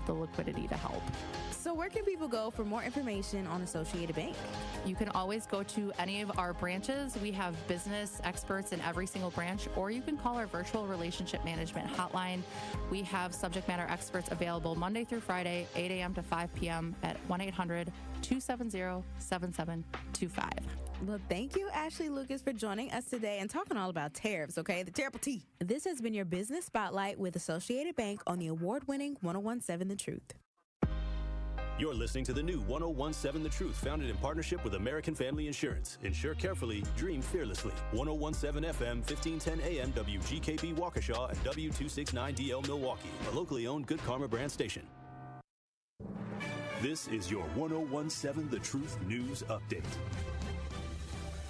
the liquidity to help. So where can people go for more information on Associated Bank? You can always go to any of our branches. We have business experts in every single branch, or you can call our virtual relationship management hotline. We have subject matter experts available Monday through Friday, 8 a.m. to 5 p.m. at 1-800-270-7725. Well, thank you, Ashley Lucas, for joining us today and talking all about tariffs, okay? The terrible T. This has been your Business Spotlight with Associated Bank on the award-winning 101.7 The Truth. You're listening to the new 101.7 The Truth, founded in partnership with American Family Insurance. Insure carefully, dream fearlessly. 101.7 FM, 1510 AM, WGKB Waukesha, and W269DL Milwaukee, a locally owned Good Karma brand station. This is your 101.7 The Truth News Update.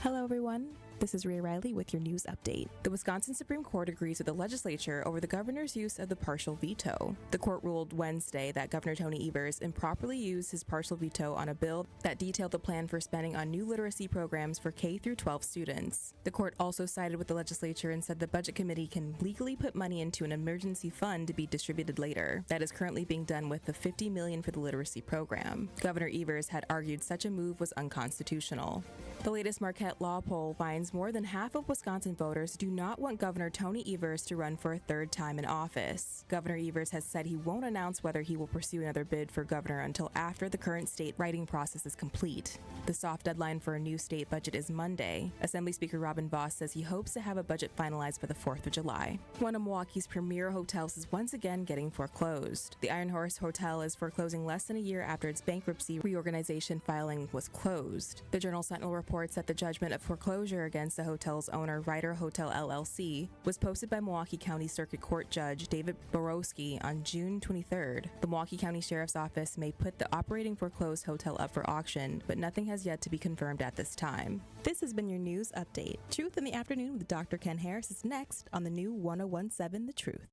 Hello, everyone. This is Rhea Riley with your news update. The Wisconsin Supreme Court agrees with the legislature over the governor's use of the partial veto. The court ruled Wednesday that Governor Tony Evers improperly used his partial veto on a bill that detailed the plan for spending on new literacy programs for K-12 students. The court also sided with the legislature and said the Budget Committee can legally put money into an emergency fund to be distributed later. That is currently being done with the $50 million for the literacy program. Governor Evers had argued such a move was unconstitutional. The latest Marquette law poll finds more than half of Wisconsin voters do not want Governor Tony Evers to run for a third time in office. Governor Evers has said he won't announce whether he will pursue another bid for governor until after the current state writing process is complete. The soft deadline for a new state budget is Monday. Assembly Speaker Robin Vos says he hopes to have a budget finalized by the 4th of July. One of Milwaukee's premier hotels is once again getting foreclosed. The Iron Horse Hotel is foreclosing less than a year after its bankruptcy reorganization filing was closed. The Journal-Sentinel reports that the judgment of foreclosure against the hotel's owner, Ryder Hotel LLC, was posted by Milwaukee County Circuit Court Judge David Borowski on June 23rd. The Milwaukee County Sheriff's Office may put the operating foreclosed hotel up for auction, but nothing has yet to be confirmed at this time. This has been your news update. Truth in the Afternoon with Dr. Ken Harris is next on the new 101.7 The Truth.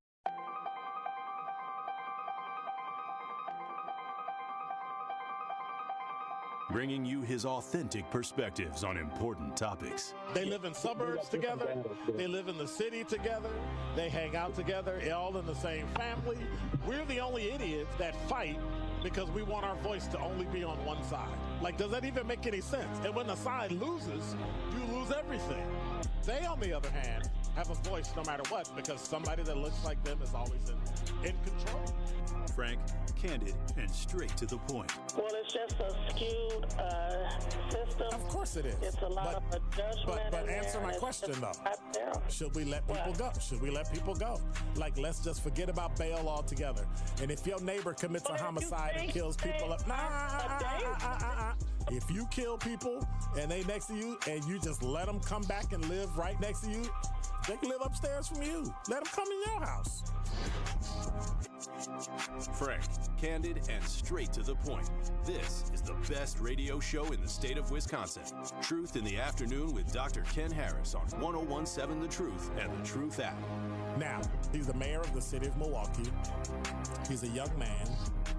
Bringing you his authentic perspectives on important topics. They live in suburbs together. They live in the city together. They hang out together, all in the same family. We're the only idiots that fight because we want our voice to only be on one side. Like, does that even make any sense? And when the side loses, you lose everything. They, on the other hand, have a voice no matter what because somebody that looks like them is always in control. Frank, candid, and straight to the point. Well, it's just a skewed system. Of course it is. It's a lot of judgment. But answer my question, though. Should we let people go? Should we let people go? Like, let's just forget about bail altogether. And if your neighbor commits a homicide and kills people up, if you kill people and they next to you and you just let them come back and live right next to you, they can live upstairs from you. Let them come in your house. Frank, candid, and straight to the point. This is the best radio show in the state of Wisconsin. Truth in the Afternoon with Dr. Ken Harris on 101.7 The Truth and The Truth app. Now, he's the mayor of the city of Milwaukee. He's a young man.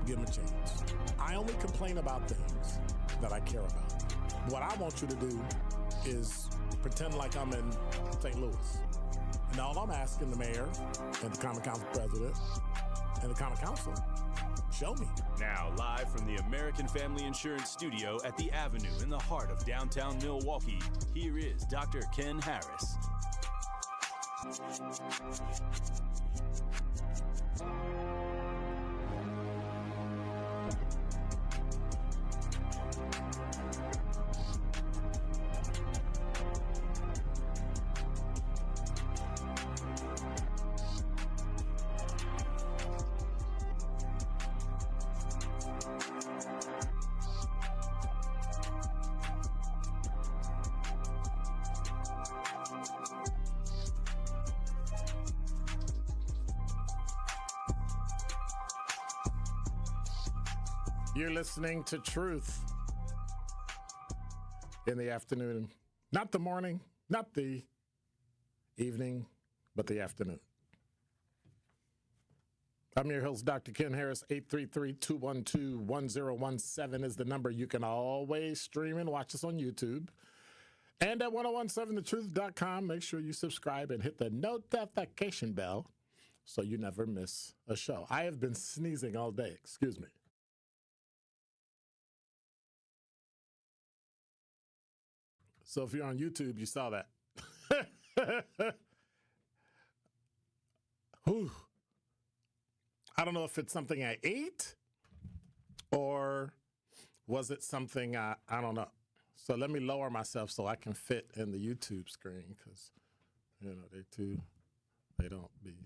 Give him a chance. I only complain about things that I care about. What I want you to do is pretend like I'm in St. Louis. And all I'm asking the mayor and the Common Council president and the Common Council, show me. Now, live from the American Family Insurance Studio at the Avenue in the heart of downtown Milwaukee, here is Dr. Ken Harris. You're listening to Truth in the Afternoon. Not the morning, not the evening, but the afternoon. I'm your host, Dr. Ken Harris. 833-212-1017 is the number. You can always stream and watch us on YouTube. And at 1017thetruth.com, make sure you subscribe and hit the notification bell so you never miss a show. I have been sneezing all day. Excuse me. So if you're on YouTube, you saw that. Whew. I don't know if it's something I ate or was it something I don't know. So let me lower myself so I can fit in the YouTube screen because, they don't be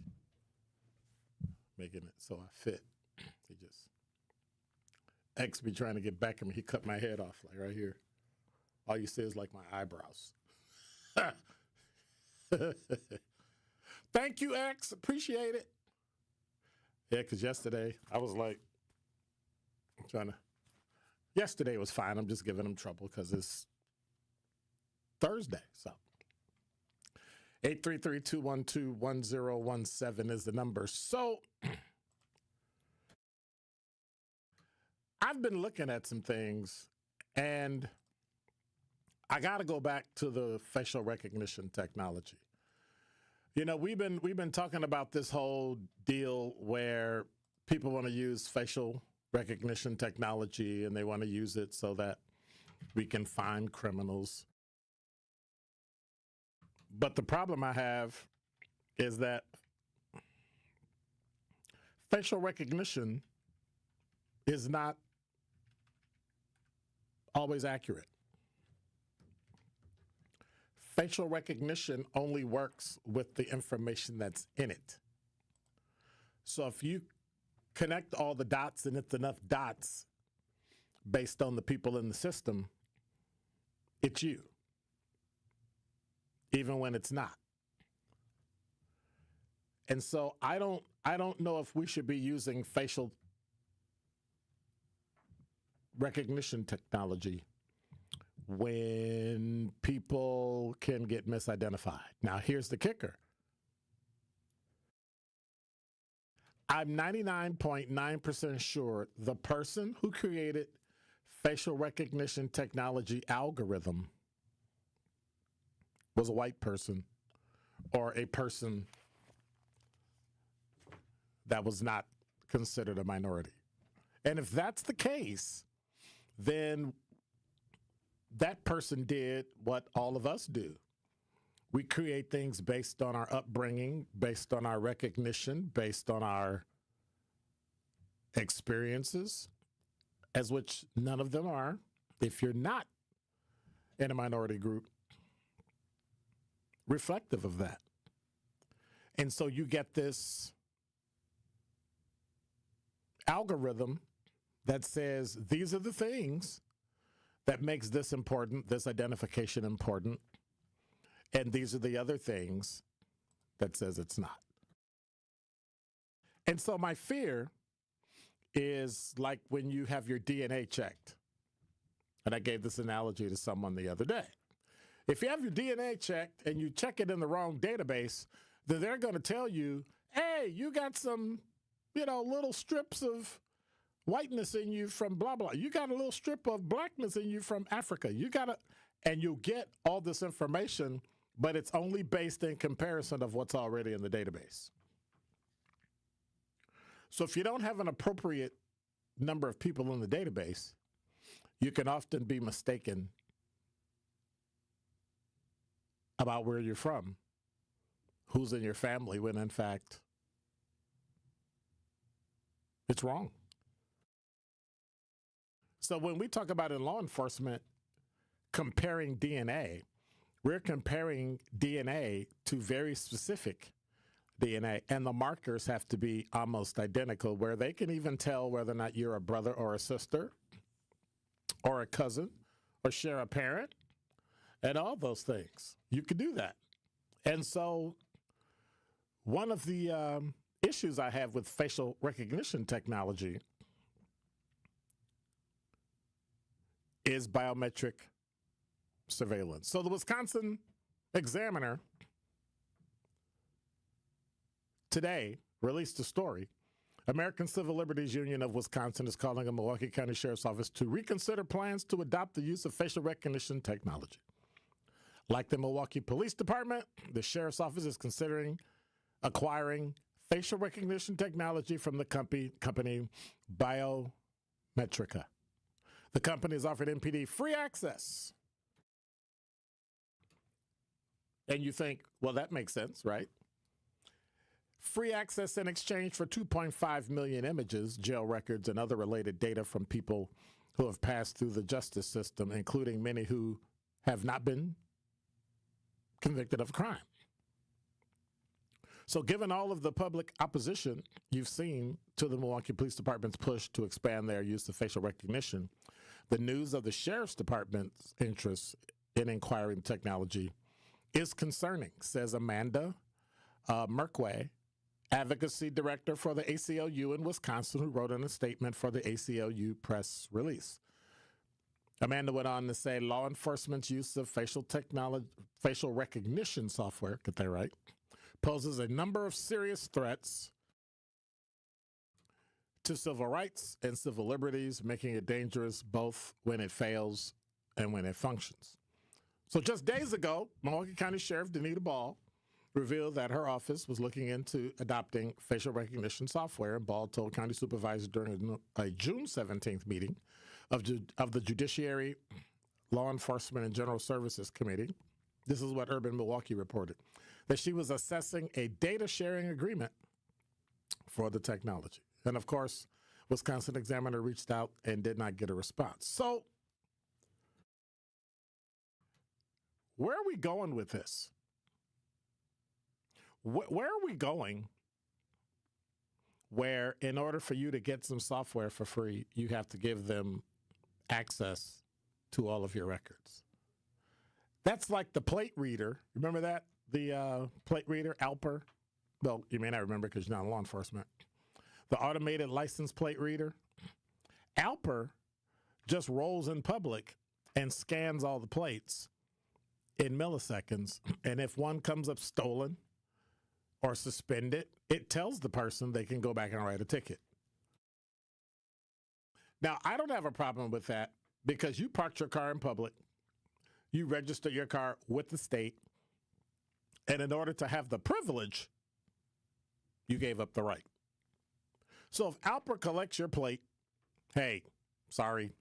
making it so I fit. They just, X be trying to get back at me. He cut my head off like right here. All you see is like my eyebrows. Thank you, X. Appreciate it. Yeah, because yesterday I was like yesterday was fine. I'm just giving him trouble because it's Thursday. So 833-212-1017 is the number. So I've been looking at some things and I got to go back to the facial recognition technology. We've been talking about this whole deal where people want to use facial recognition technology and they want to use it so that we can find criminals. But the problem I have is that facial recognition is not always accurate. Facial recognition only works with the information that's in it. So if you connect all the dots and it's enough dots based on the people in the system, it's you, even when it's not. And so I don't know if we should be using facial recognition technology when people can get misidentified. Now, here's the kicker. I'm 99.9% sure the person who created facial recognition technology algorithm was a white person or a person that was not considered a minority. And if that's the case, then that person did what all of us do. We create things based on our upbringing, based on our recognition, based on our experiences, as which none of them are, if you're not in a minority group, reflective of that. And so you get this algorithm that says these are the things that makes this important, this identification important, and these are the other things that says it's not. And so my fear is like when you have your DNA checked, and I gave this analogy to someone the other day. If you have your DNA checked and you check it in the wrong database, then they're going to tell you, hey, you got some, little strips of whiteness in you from blah, blah. You got a little strip of blackness in you from Africa. And you'll get all this information, but it's only based in comparison of what's already in the database. So if you don't have an appropriate number of people in the database, you can often be mistaken about where you're from, who's in your family, when in fact, it's wrong. So when we talk about in law enforcement comparing DNA, we're comparing DNA to very specific DNA, and the markers have to be almost identical, where they can even tell whether or not you're a brother or a sister or a cousin or share a parent and all those things. You could do that. And so one of the issues I have with facial recognition technology is biometric surveillance. So the Wisconsin Examiner today released a story. American Civil Liberties Union of Wisconsin is calling on Milwaukee County Sheriff's Office to reconsider plans to adopt the use of facial recognition technology. Like the Milwaukee Police Department, the Sheriff's Office is considering acquiring facial recognition technology from the company Biometrica. The company has offered MPD free access. And you think, well, that makes sense, right? Free access in exchange for 2.5 million images, jail records, and other related data from people who have passed through the justice system, including many who have not been convicted of a crime. So given all of the public opposition you've seen to the Milwaukee Police Department's push to expand their use of facial recognition, the news of the Sheriff's Department's interest in inquiring technology is concerning, says Amanda Merkway, advocacy director for the ACLU in Wisconsin, who wrote in a statement for the ACLU press release. Amanda went on to say law enforcement's use of facial recognition software, get that right, poses a number of serious threats to civil rights and civil liberties, making it dangerous both when it fails and when it functions. So just days ago, Milwaukee County Sheriff Danita Ball revealed that her office was looking into adopting facial recognition software, and Ball told county supervisors during a June 17th meeting of the Judiciary, Law Enforcement, and General Services Committee. This is what Urban Milwaukee reported, that she was assessing a data sharing agreement for the technology. And of course, Wisconsin Examiner reached out and did not get a response. So where are we going with this? Where are we going where in order for you to get some software for free, you have to give them access to all of your records? That's like the plate reader. Remember that? The plate reader, Alper? Well, you may not remember because you're not in law enforcement. The automated license plate reader. Alper just rolls in public and scans all the plates in milliseconds. And if one comes up stolen or suspended, it tells the person they can go back and write a ticket. Now, I don't have a problem with that because you parked your car in public. You registered your car with the state. And in order to have the privilege, you gave up the right. So if Alper collects your plate, hey, sorry,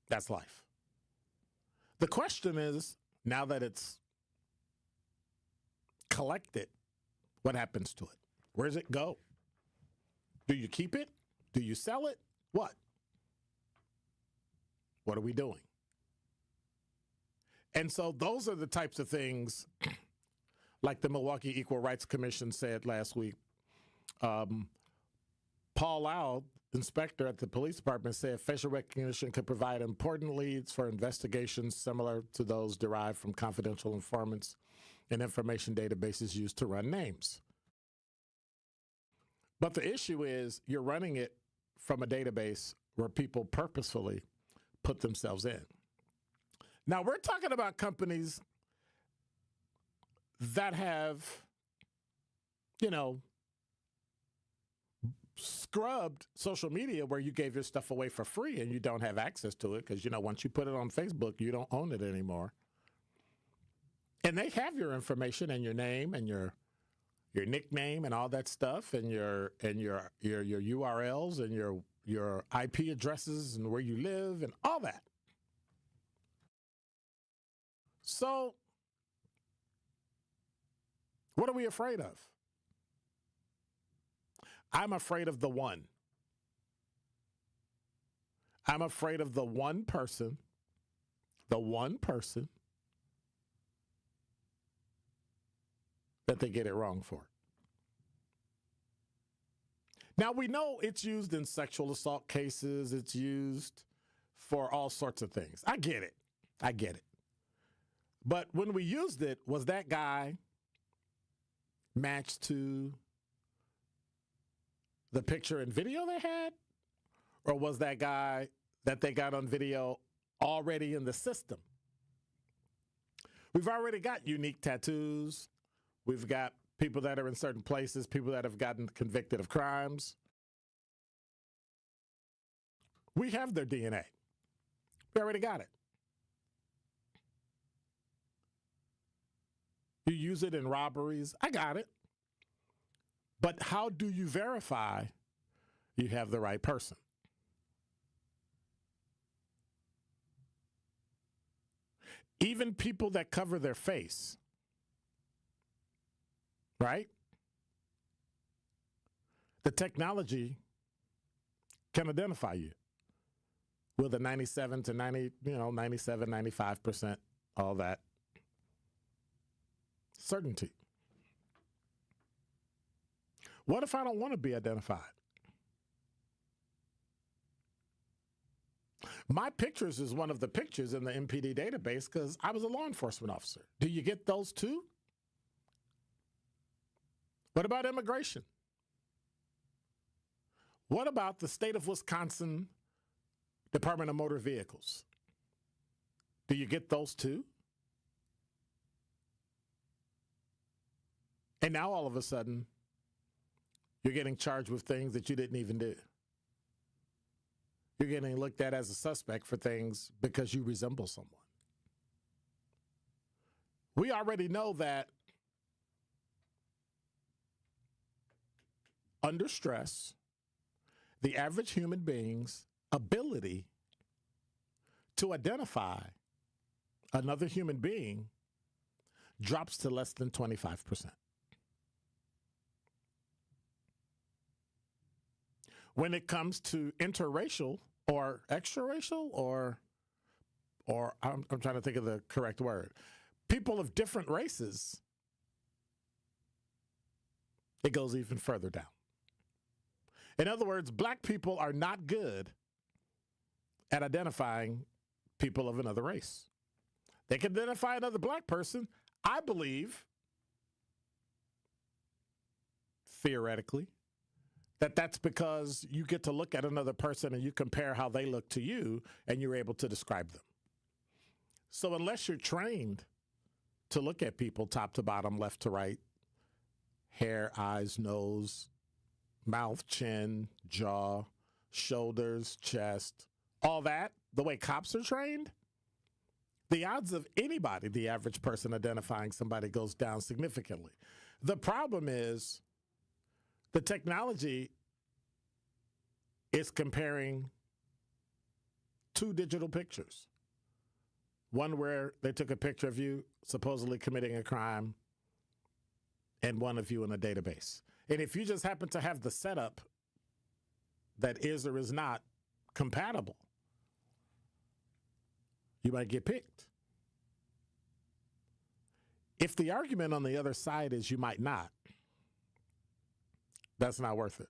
that's life. The question is, now that it's collected, what happens to it? Where does it go? Do you keep it? Do you sell it? What? What are we doing? And so those are the types of things, like the Milwaukee Equal Rights Commission said last week. Paul Lau, inspector at the police department, said facial recognition could provide important leads for investigations similar to those derived from confidential informants and information databases used to run names. But the issue is you're running it from a database where people purposefully put themselves in. Now, we're talking about companies that have, scrubbed social media where you gave your stuff away for free and you don't have access to it because, once you put it on Facebook, you don't own it anymore. And they have your information and your name and your nickname and all that stuff and your URLs and your IP addresses and where you live and all that. So what are we afraid of? I'm afraid of the one. I'm afraid of the one person that they get it wrong for. Now, we know it's used in sexual assault cases. It's used for all sorts of things. I get it. But when we used it, was that guy matched to the picture and video they had? Or was that guy that they got on video already in the system? We've already got unique tattoos. We've got people that are in certain places, people that have gotten convicted of crimes. We have their DNA. We already got it. You use it in robberies. I got it. But how do you verify you have the right person? Even people that cover their face, right? The technology can identify you with a 97 to 90, 97, 95%, all that certainty. What if I don't want to be identified? My pictures is one of the pictures in the MPD database because I was a law enforcement officer. Do you get those too? What about immigration? What about the state of Wisconsin Department of Motor Vehicles? Do you get those too? And now all of a sudden, you're getting charged with things that you didn't even do. You're getting looked at as a suspect for things because you resemble someone. We already know that under stress, the average human being's ability to identify another human being drops to less than 25%. When it comes to interracial or extraracial or I'm trying to think of the correct word, people of different races, it goes even further down. In other words, black people are not good at identifying people of another race. They can identify another black person, I believe, theoretically, that's because you get to look at another person and you compare how they look to you and you're able to describe them. So unless you're trained to look at people top to bottom, left to right, hair, eyes, nose, mouth, chin, jaw, shoulders, chest, all that, the way cops are trained, the odds of anybody, the average person, identifying somebody goes down significantly. The problem is the technology is comparing two digital pictures. One where they took a picture of you supposedly committing a crime and one of you in a database. And if you just happen to have the setup that is or is not compatible, you might get picked. If the argument on the other side is you might not, that's not worth it.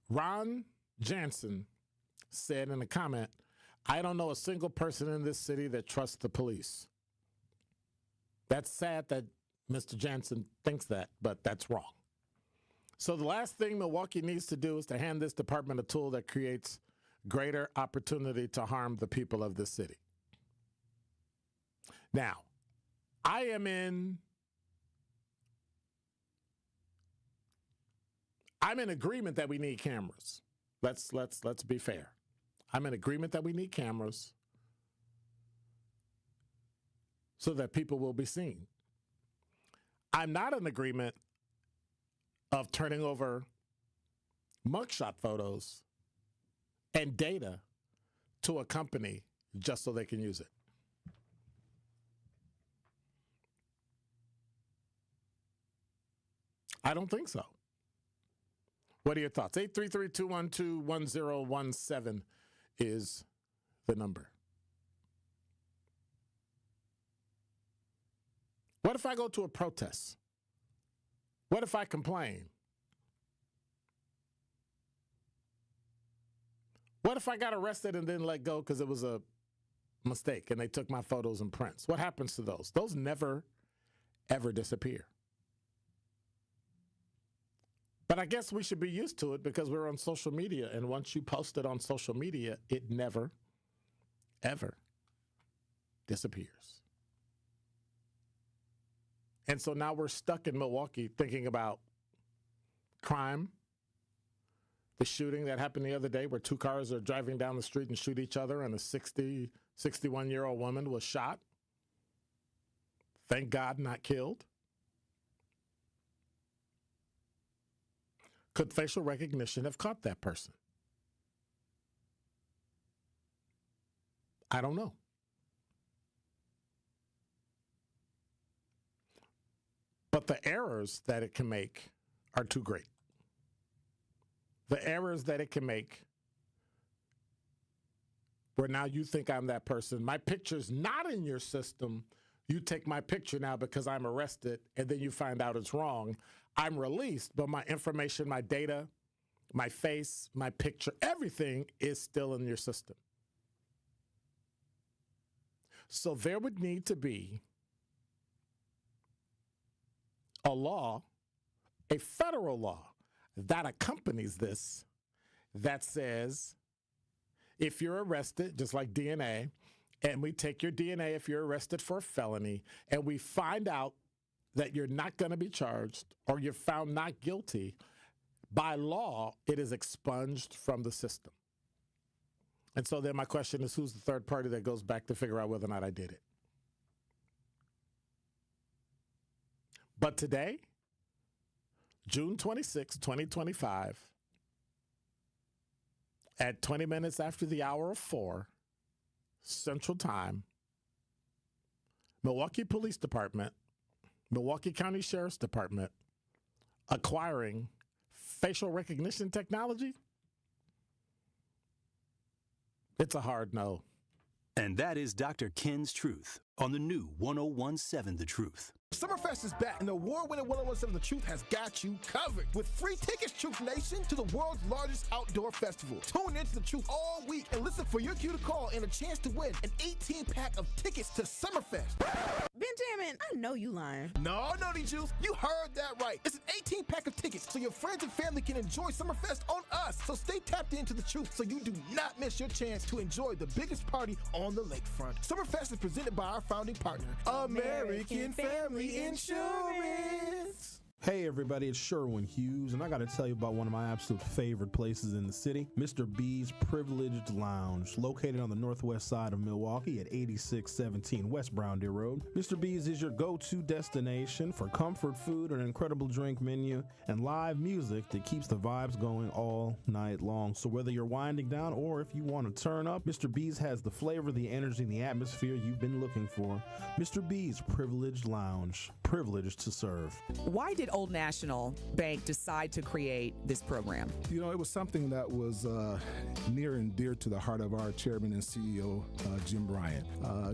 Ron Jansen said in a comment, "I don't know a single person in this city that trusts the police." That's sad that Mr. Jansen thinks that, but that's wrong. So the last thing Milwaukee needs to do is to hand this department a tool that creates greater opportunity to harm the people of this city. Now, I'm in agreement that we need cameras. Let's be fair. I'm in agreement that we need cameras so that people will be seen. I'm not in agreement of turning over mugshot photos and data to a company just so they can use it. I don't think so. What are your thoughts? 833-212-1017 is the number. What if I go to a protest? What if I complain? What if I got arrested and then let go because it was a mistake and they took my photos and prints? What happens to those? Those never, ever disappear. But I guess we should be used to it because we're on social media. And once you post it on social media, it never, ever disappears. And so now we're stuck in Milwaukee thinking about crime, the shooting that happened the other day where two cars are driving down the street and shoot each other and a 60 61-year-old woman was shot. Thank God not killed. Could facial recognition have caught that person? I don't know. But the errors that it can make are too great. The errors that it can make where now you think I'm that person. My picture's not in your system. You take my picture now because I'm arrested, and then you find out it's wrong. I'm released, but my information, my data, my face, my picture, everything is still in your system. So there would need to be a law, a federal law, that accompanies this that says if you're arrested, just like DNA, and we take your DNA if you're arrested for a felony, and we find out that you're not going to be charged or you're found not guilty, by law, it is expunged from the system. And so then my question is, who's the third party that goes back to figure out whether or not I did it? But today, June 26, 2025, at 20 minutes after the hour of 4 Central Time, Milwaukee Police Department, Milwaukee County Sheriff's Department, acquiring facial recognition technology? It's a hard no. And that is Dr. Ken's Truth on the new 101.7 The Truth. Summerfest is back, and the award-winning 101.7 The Truth has got you covered. With free tickets, Truth Nation, to the world's largest outdoor festival. Tune into The Truth all week and listen for your cue to call and a chance to win an 18-pack of tickets to Summerfest. Benjamin, I know you lying. No, Juice, you heard that right. It's an 18-pack of tickets so your friends and family can enjoy Summerfest on us. So stay tapped into The Truth so you do not miss your chance to enjoy the biggest party on the lakefront. Summerfest is presented by our founding partner, American Family Insurance. Hey everybody, it's Sherwin Hughes, and I got to tell you about one of my absolute favorite places in the city, Mr. B's Privileged Lounge, located on the northwest side of Milwaukee at 8617 West Brown Deer Road. Mr. B's is your go-to destination for comfort food, an incredible drink menu, and live music that keeps the vibes going all night long. So whether you're winding down or if you want to turn up, Mr. B's has the flavor, the energy, and the atmosphere you've been looking for. Mr. B's Privileged Lounge, privileged to serve. Why did Old National Bank decide to create this program? You know, it was something that was near and dear to the heart of our chairman and CEO, Jim Bryant.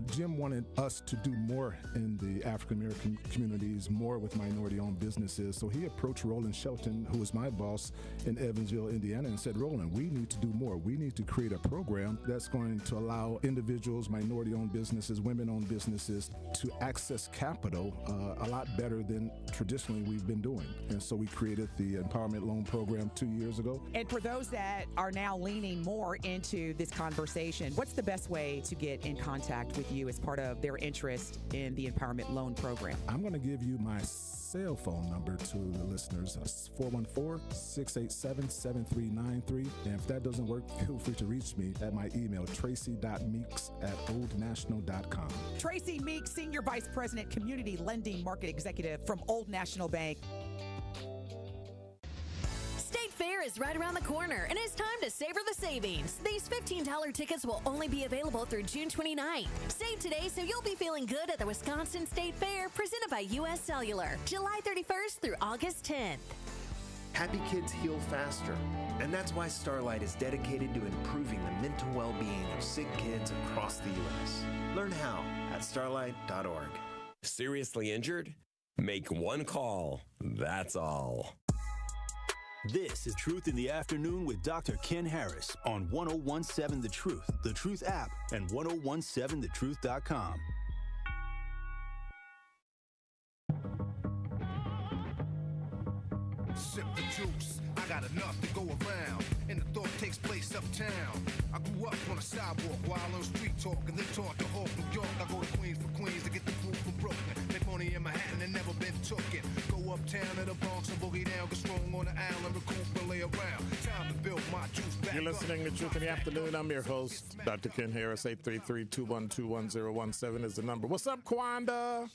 Jim wanted us to do more in the African-American communities, more with minority-owned businesses. So he approached Roland Shelton, who was my boss in Evansville, Indiana, and said, Roland, we need to do more. We need to create a program that's going to allow individuals, minority-owned businesses, women-owned businesses to access capital a lot better than traditionally we've been doing. And so we created the Empowerment Loan Program 2 years ago. And for those that are now leaning more into this conversation, what's the best way to get in contact with you as part of their interest in the Empowerment Loan Program? I'm going to give you my cell phone number to the listeners. It's 414-687-7393. And if that doesn't work, feel free to reach me at my email, tracy.meeks@oldnational.com. Tracy Meeks, Senior Vice President, Community Lending Market Executive from Old National Bank. State Fair is right around the corner, and it's time to savor the savings. These $15 tickets will only be available through June 29th. Save today so you'll be feeling good at the Wisconsin State Fair, presented by U.S. Cellular, July 31st through August 10th. Happy kids heal faster, and that's why Starlight is dedicated to improving the mental well-being of sick kids across the U.S. Learn how at starlight.org. Seriously injured? Make one call. That's all. This is Truth in the Afternoon with Dr. Ken Harris on 101.7 The Truth app, and 1017thetruth.com. Sip the juice, I got enough to go around, and the thought takes place uptown. I grew up on a sidewalk while on street talk, and then taught to Hawk, New York. I go to Queens for Queens to get the food from Brooklyn. Make money in Manhattan and never been tooken. Go up uptown of the Bronx and boogie down, get strong on the island, recoup and lay around. Time to build my juice back. You're listening to Truth in the Afternoon. I'm your host, Dr. Ken Harris. 833-212-1017 is the number. What's up, Kwanda?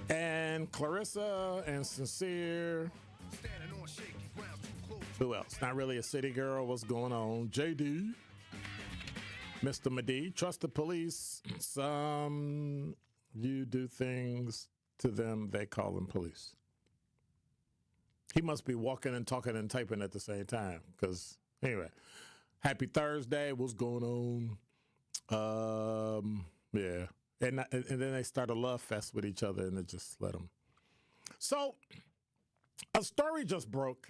And Clarissa and Sincere. Who else? Not really a city girl. What's going on? JD. Mr. Madi. Trust the police. Some you do things to them, they call them police. He must be walking and talking and typing at the same time. Because, anyway, happy Thursday. What's going on? Yeah. And then they start a love fest with each other, and it just let them. So, a story just broke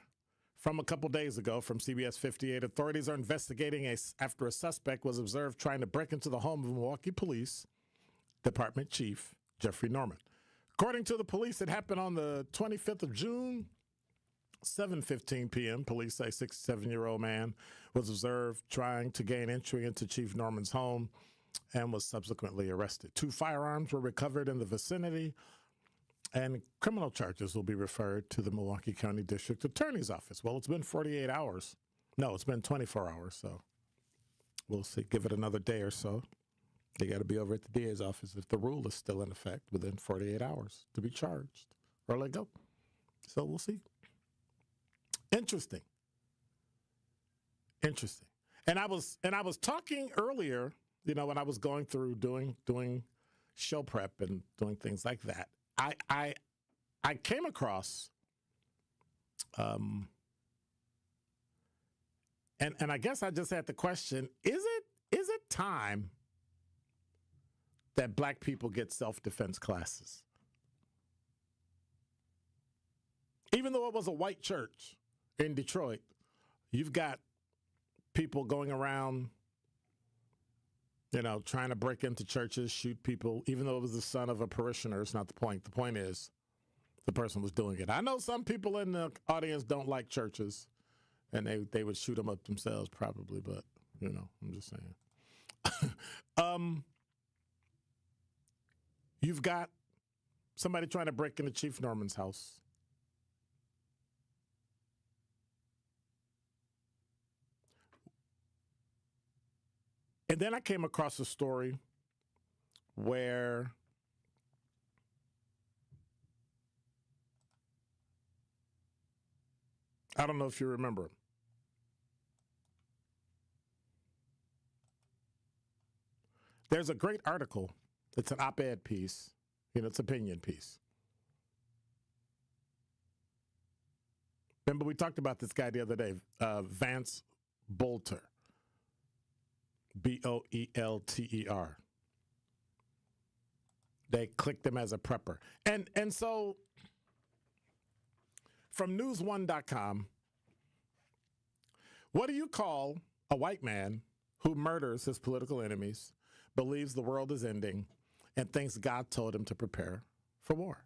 from a couple days ago from CBS 58. Authorities are investigating after a suspect was observed trying to break into the home of Milwaukee Police Department Chief Jeffrey Norman. According to the police, it happened on the 25th of June, 7:15 p.m. Police say a 67-year-old man was observed trying to gain entry into Chief Norman's home and was subsequently arrested. 2 firearms were recovered in the vicinity, and criminal charges will be referred to the Milwaukee County District Attorney's Office. Well, it's been 48 hours. No, it's been 24 hours, so we'll see. Give it another day or so. They got to be over at the DA's office if the rule is still in effect within 48 hours to be charged or let go. So we'll see. Interesting. And I was talking earlier, when I was going through doing show prep and doing things like that. I came across and I guess I just had the question, is it time that black people get self-defense classes? Even though it was a white church in Detroit, you've got people going around, trying to break into churches, shoot people, even though it was the son of a parishioner. It's not the point. The point is the person was doing it. I know some people in the audience don't like churches, and they would shoot them up themselves probably, but, I'm just saying. You've got somebody trying to break into Chief Norman's house. And then I came across a story where I don't know if you remember. There's a great article. It's an op-ed piece. It's an opinion piece. Remember, we talked about this guy the other day, Vance Bolter. Boelter. They clicked him as a prepper. And so from news1.com, what do you call a white man who murders his political enemies, believes the world is ending, and thinks God told him to prepare for war?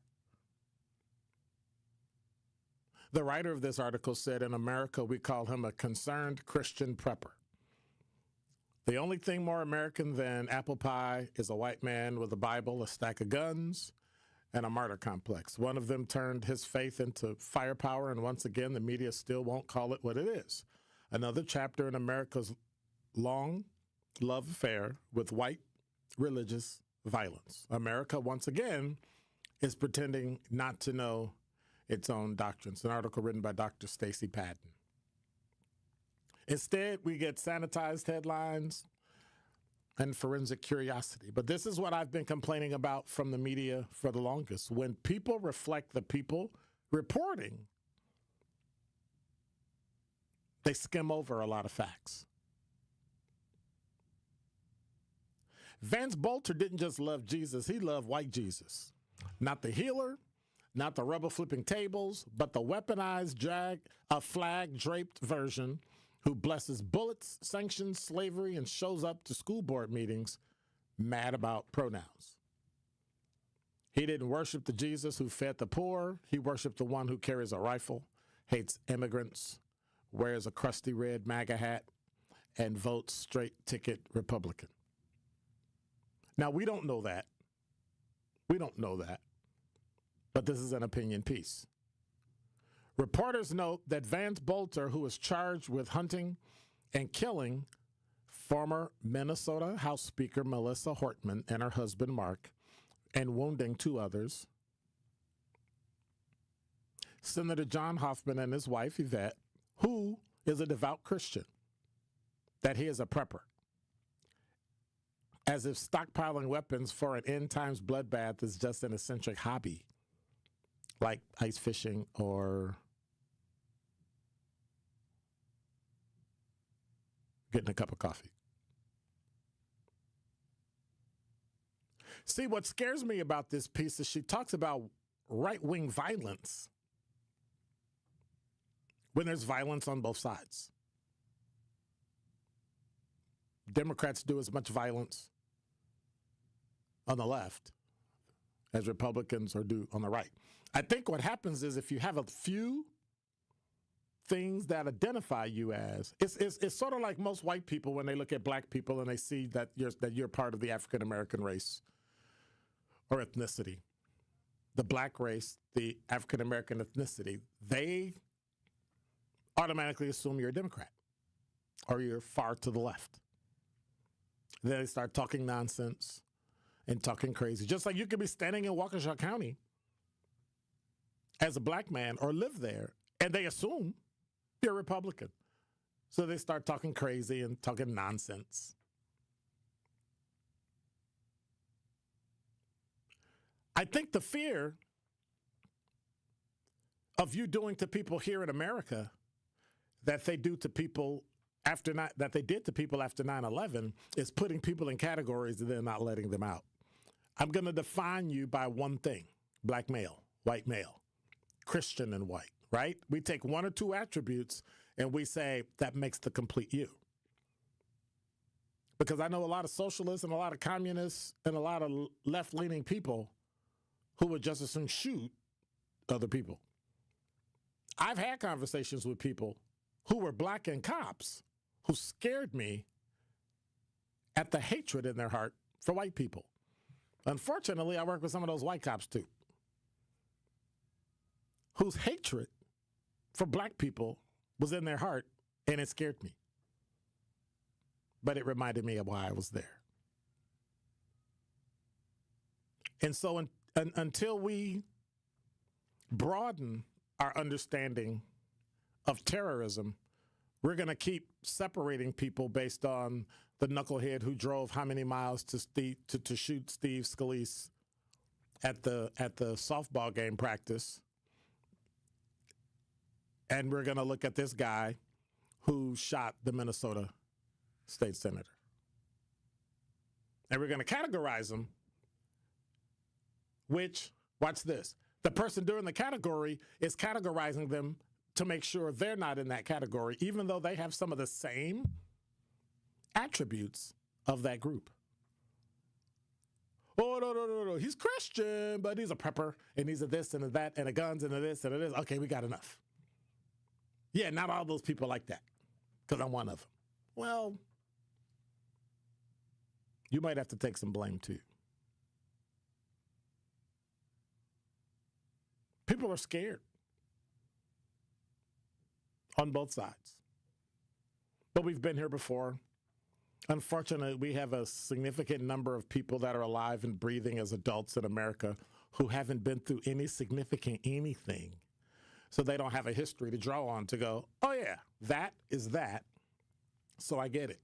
The writer of this article said, in America, we call him a concerned Christian prepper. The only thing more American than apple pie is a white man with a Bible, a stack of guns, and a martyr complex. One of them turned his faith into firepower, and once again, the media still won't call it what it is. Another chapter in America's long love affair with white religious violence. America, once again, is pretending not to know its own doctrines. An article written by Dr. Stacy Patton. Instead, we get sanitized headlines and forensic curiosity. But this is what I've been complaining about from the media for the longest. When people reflect the people reporting, they skim over a lot of facts. Vance Bolter didn't just love Jesus, he loved white Jesus. Not the healer, not the rubber flipping tables, but the weaponized flag-draped version who blesses bullets, sanctions slavery, and shows up to school board meetings mad about pronouns. He didn't worship the Jesus who fed the poor. He worshiped the one who carries a rifle, hates immigrants, wears a crusty red MAGA hat, and votes straight ticket Republican. Now, we don't know that. We don't know that. But this is an opinion piece. Reporters note that Vance Bolter, who was charged with hunting and killing former Minnesota House Speaker Melissa Hortman and her husband Mark, and wounding 2 others, Senator John Hoffman and his wife Yvette, who is a devout Christian, that he is a prepper. As if stockpiling weapons for an end times bloodbath is just an eccentric hobby, like ice fishing or getting a cup of coffee. See, what scares me about this piece is she talks about right-wing violence when there's violence on both sides. Democrats do as much violence on the left as Republicans do on the right. I think what happens is if you have a few things that identify you as, it's sort of like most white people when they look at black people and they see that you're part of the African American race or ethnicity, the black race, the African American ethnicity, they automatically assume you're a Democrat or you're far to the left. Then they start talking nonsense and talking crazy. Just like you could be standing in Waukesha County as a black man or live there, and they assume you're a Republican. So they start talking crazy and talking nonsense. I think the fear of you doing to people here in America that they do to people that they did to people after 9/11 is putting people in categories and then not letting them out. I'm going to define you by one thing: black male, white male, Christian and white, right? We take 1 or 2 attributes and we say that makes the complete you. Because I know a lot of socialists and a lot of communists and a lot of left-leaning people who would just as soon shoot other people. I've had conversations with people who were black and cops who scared me at the hatred in their heart for white people. Unfortunately, I work with some of those white cops too, whose hatred for black people was in their heart, and it scared me. But it reminded me of why I was there. And so until we broaden our understanding of terrorism, we're going to keep separating people based on the knucklehead who drove how many miles to shoot Steve Scalise at the softball game practice. And we're going to look at this guy who shot the Minnesota state senator. And we're going to categorize him, which, watch this, the person doing the category is categorizing them to make sure they're not in that category, even though they have some of the same attributes of that group. Oh, no. He's Christian, but he's a prepper, and he's a this and a that, and a guns and a this and a this. Okay, we got enough. Yeah, not all those people like that, because I'm one of them. Well, you might have to take some blame, too. People are scared on both sides. But we've been here before. Unfortunately, we have a significant number of people that are alive and breathing as adults in America who haven't been through any significant anything. So they don't have a history to draw on to go, oh yeah, that is that. So I get it.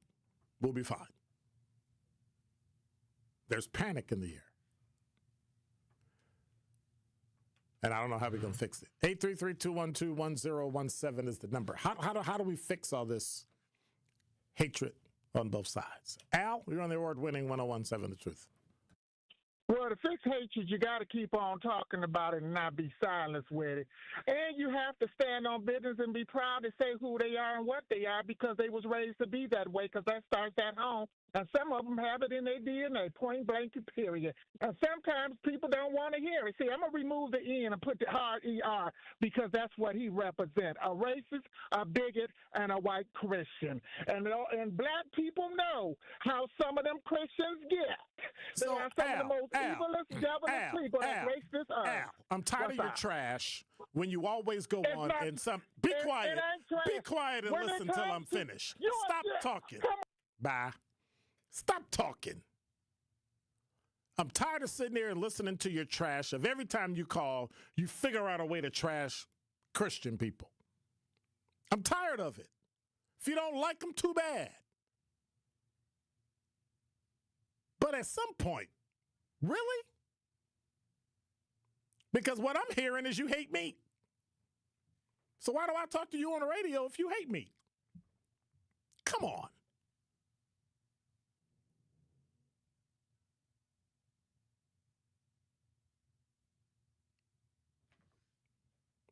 We'll be fine. There's panic in the air. And I don't know how we're going to fix it. 833-212-1017 is the number. How do we fix all this hatred on both sides? Al, you're on the award-winning 1017 The Truth. Well, to fix hatred, you got to keep on talking about it and not be silent with it. And you have to stand on business and be proud to say who they are and what they are, because they was raised to be that way, because that starts at home. And some of them have it in their DNA, point blank, period. And sometimes people don't want to hear it. See, I'm going to remove the N and put the hard ER, because that's what he represents: a racist, a bigot, and a white Christian. And black people know how some of them Christians get. They are some of the most evilest, devilest people that grace this earth. I'm tired of your trash when you always go on and some. Be quiet. Be quiet and listen till I'm finished. Stop talking. Bye. Stop talking. I'm tired of sitting there and listening to your trash of every time you call, you figure out a way to trash Christian people. I'm tired of it. If you don't like them, too bad. But at some point, really? Because what I'm hearing is you hate me. So why do I talk to you on the radio if you hate me? Come on.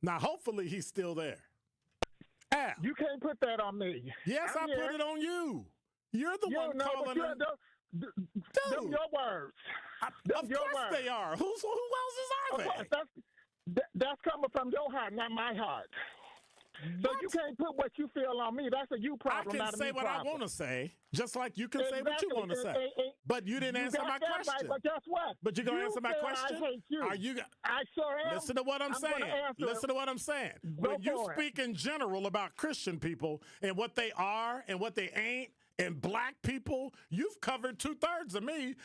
Now, hopefully he's still there. Al. You can't put that on me. Yes, I put it on you. You're the one calling him. Them your words. Of course they are. Who else's are they? That's coming from your heart, not my heart. So you can't put what you feel on me. That's a you problem, I can say what I want to say, just like you can say what you want to say. But you didn't answer my question. Right, but guess what? But you're going to answer my question? I hate you. Are you? I sure am. Listen to what I'm saying. Listen to what I'm saying. When you speak in general about Christian people and what they are and what they ain't, and black people, you've covered 2/3 of me.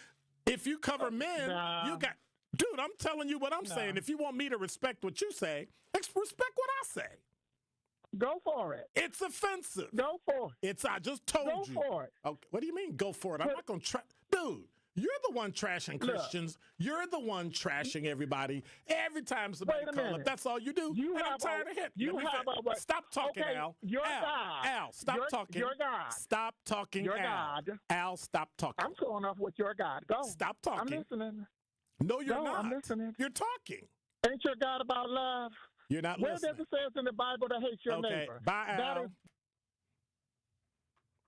If you cover men, you got... Dude, I'm telling you what I'm saying. If you want me to respect what you say, respect what I say. Go for it. It's offensive. Go for it. I just told you. Go for it. Okay, what do you mean, go for it? I'm not going to try. Dude, you're the one trashing Christians. You're the one trashing everybody. Every time somebody calls up, that's all you do. I'm tired of it. Stop talking, Al. Al, stop talking. Your God. Stop talking, your Al. God. Al, stop talking. I'm going off with your God. Go. Stop talking. I'm listening. No, you're not. I'm listening. You're talking. Ain't your God about love? You're not listening. Where does it say in the Bible to hate your neighbor? Bye, Al.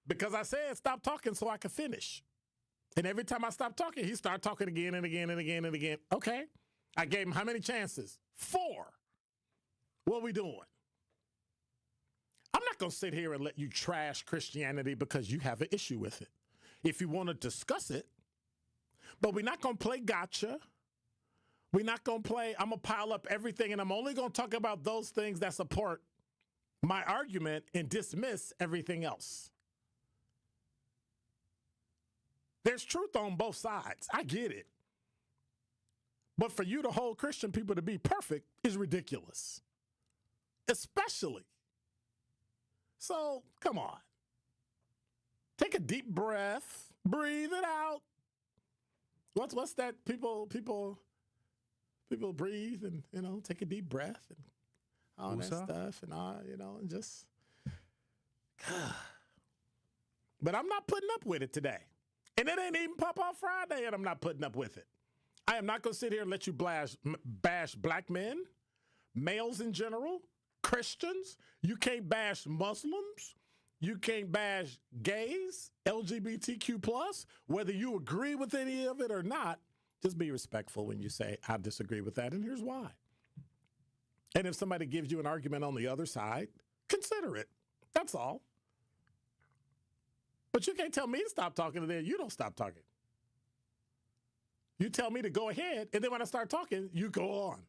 Because I said stop talking so I could finish. And every time I stop talking, he started talking again and again and again and again. Okay. I gave him how many chances? 4. What we doing? I'm not going to sit here and let you trash Christianity because you have an issue with it. If you want to discuss it, but we're not going to play gotcha. We're not going to play, I'm going to pile up everything, and I'm only going to talk about those things that support my argument and dismiss everything else. There's truth on both sides. I get it. But for you to hold Christian people to be perfect is ridiculous. Especially. So, come on. Take a deep breath. Breathe it out. What's that? People breathe and, take a deep breath and all that stuff and all, and just. But I'm not putting up with it today. And it ain't even Pop-Off Friday, and I'm not putting up with it. I am not going to sit here and let you bash black men, males in general, Christians. You can't bash Muslims. You can't bash gays, LGBTQ+. Whether you agree with any of it or not, just be respectful when you say, I disagree with that, and here's why. And if somebody gives you an argument on the other side, consider it. That's all. But you can't tell me to stop talking, and then you don't stop talking. You tell me to go ahead, and then when I start talking, you go on.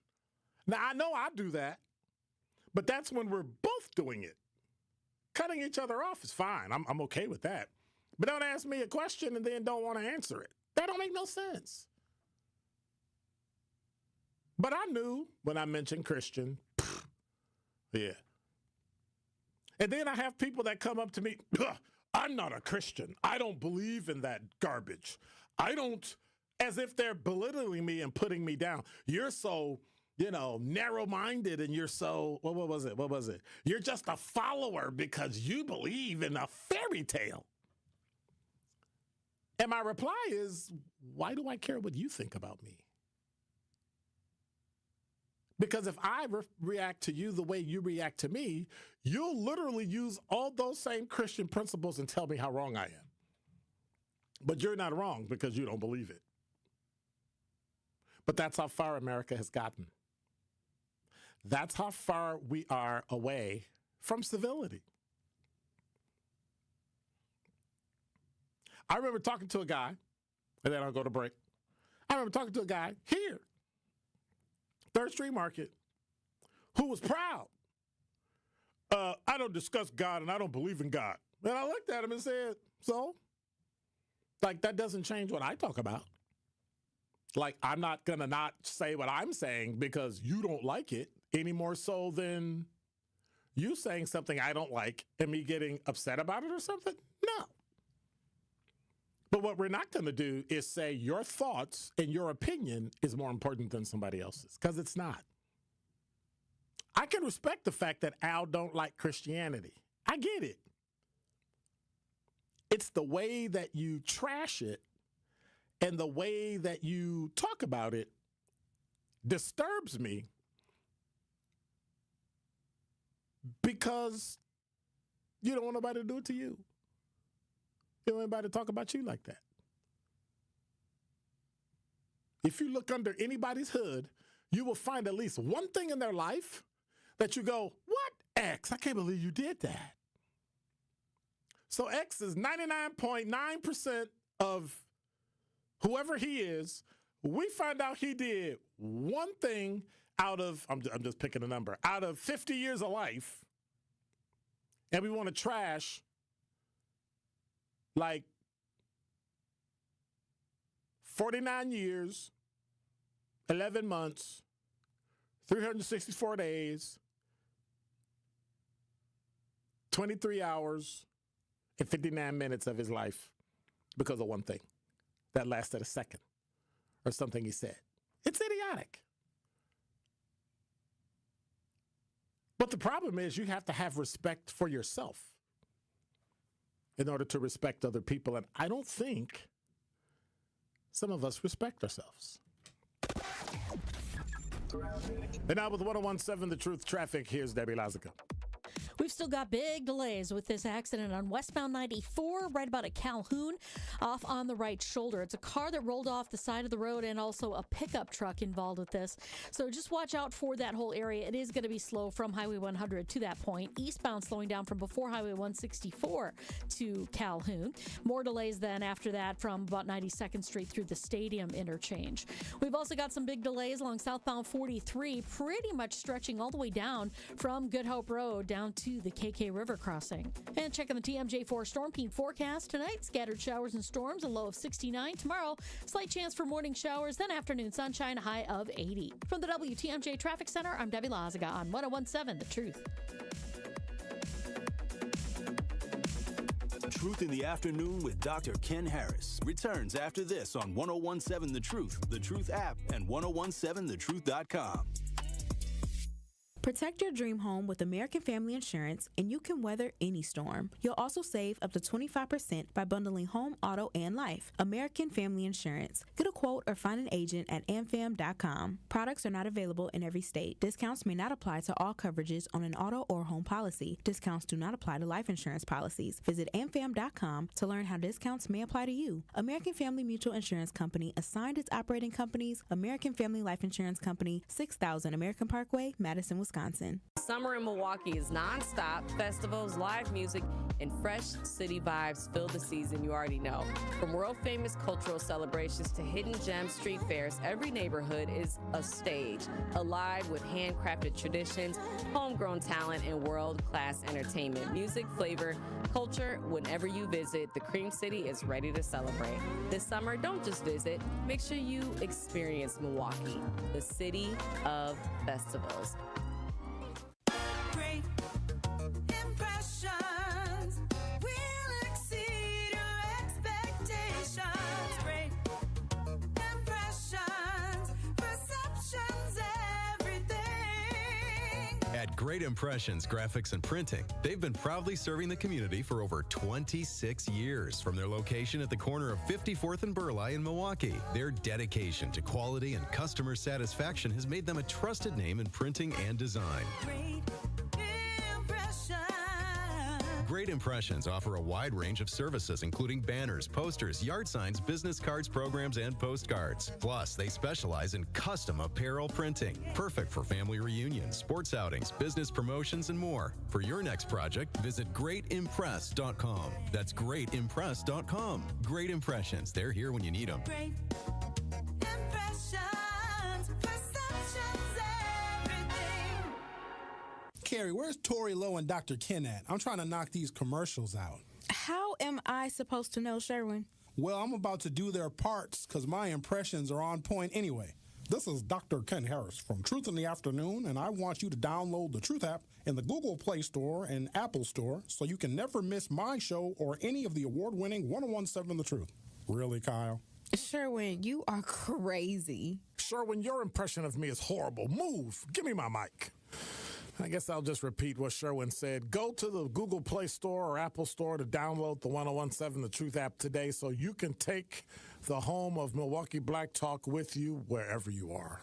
Now, I know I do that, but that's when we're both doing it. Cutting each other off is fine. I'm okay with that. But don't ask me a question and then don't want to answer it. That don't make no sense. But I knew when I mentioned Christian, yeah. And then I have people that come up to me, I'm not a Christian. I don't believe in that garbage. I don't, as if they're belittling me and putting me down. You're so, narrow-minded, and you're so, what was it? You're just a follower because you believe in a fairy tale. And my reply is, why do I care what you think about me? Because if I react to you the way you react to me, you'll literally use all those same Christian principles and tell me how wrong I am. But you're not wrong because you don't believe it. But that's how far America has gotten. That's how far we are away from civility. I remember talking to a guy, and then I'll go to break. I remember talking to a guy here, 3rd Street Market, who was proud. I don't discuss God and I don't believe in God. And I looked at him and said, so? Like, that doesn't change what I talk about. Like, I'm not going to not say what I'm saying because you don't like it any more so than you saying something I don't like and me getting upset about it or something. No. But what we're not going to do is say your thoughts and your opinion is more important than somebody else's, because it's not. I can respect the fact that Al don't like Christianity. I get it. It's the way that you trash it and the way that you talk about it disturbs me, because you don't want nobody to do it to you. You don't want anybody to talk about you like that. If you look under anybody's hood, you will find at least one thing in their life that you go, what, X? I can't believe you did that. So X is 99.9% of whoever he is. We find out he did one thing out of, I'm just picking a number, out of 50 years of life, and we want to trash like 49 years, 11 months, 364 days, 23 hours, and 59 minutes of his life because of one thing that lasted a second or something he said. It's idiotic. But the problem is you have to have respect for yourself in order to respect other people. And I don't think some of us respect ourselves. And now with 101.7 The Truth Traffic, here's Debbie Lazica. We've still got big delays with this accident on westbound 94, right about at Calhoun, off on the right shoulder. It's a car that rolled off the side of the road and also a pickup truck involved with this. So just watch out for that whole area. It is going to be slow from Highway 100 to that point. Eastbound slowing down from before Highway 164 to Calhoun. More delays then after that from about 92nd Street through the Stadium interchange. We've also got some big delays along southbound 43, pretty much stretching all the way down from Good Hope Road down to the KK River crossing. And checking the TMJ4 Storm Team forecast tonight, scattered showers and storms, a low of 69. Tomorrow, slight chance for morning showers, then afternoon sunshine, a high of 80. From the WTMJ Traffic Center, I'm Debbie Laziga on 101.7 The Truth. Truth in the Afternoon with Dr. Ken Harris returns after this on 101.7 The Truth app, and 1017thetruth.com. Protect your dream home with American Family Insurance, and you can weather any storm. You'll also save up to 25% by bundling home, auto, and life. American Family Insurance. Get a quote or find an agent at amfam.com. Products are not available in every state. Discounts may not apply to all coverages on an auto or home policy. Discounts do not apply to life insurance policies. Visit amfam.com to learn how discounts may apply to you. American Family Mutual Insurance Company assigned its operating companies, American Family Life Insurance Company, 6000 American Parkway, Madison, Wisconsin. Summer in Milwaukee is nonstop. Festivals, live music, and fresh city vibes fill the season you already know. From world-famous cultural celebrations to hidden gem street fairs, every neighborhood is a stage, alive with handcrafted traditions, homegrown talent, and world-class entertainment. Music, flavor, culture, whenever you visit, the Cream City is ready to celebrate. This summer, don't just visit. Make sure you experience Milwaukee, the city of festivals. Great impressions will exceed your expectations. Great impressions, perceptions, everything. At Great Impressions Graphics and Printing, they've been proudly serving the community for over 26 years. From their location at the corner of 54th and Burleigh in Milwaukee, their dedication to quality and customer satisfaction has made them a trusted name in printing and design. Great Impressions offer a wide range of services, including banners, posters, yard signs, business cards, programs, and postcards. Plus, they specialize in custom apparel printing, perfect for family reunions, sports outings, business promotions, and more. For your next project, visit greatimpress.com. That's greatimpress.com. Great Impressions. They're here when you need them. Great impressions, perceptions, everything. Mary, where's Tori Lowe and Dr. Ken at? I'm trying to knock these commercials out. How am I supposed to know, Sherwin? Well, I'm about to do their parts because my impressions are on point anyway. This is Dr. Ken Harris from Truth in the Afternoon, and I want you to download the Truth app in the Google Play Store and Apple Store so you can never miss my show or any of the award-winning 1017 The Truth. Really, Kyle? Sherwin, you are crazy. Sherwin, your impression of me is horrible. Move. Give me my mic. I guess I'll just repeat what Sherwin said. Go to the Google Play Store or Apple Store to download the 1017 The Truth app today so you can take the home of Milwaukee Black Talk with you wherever you are.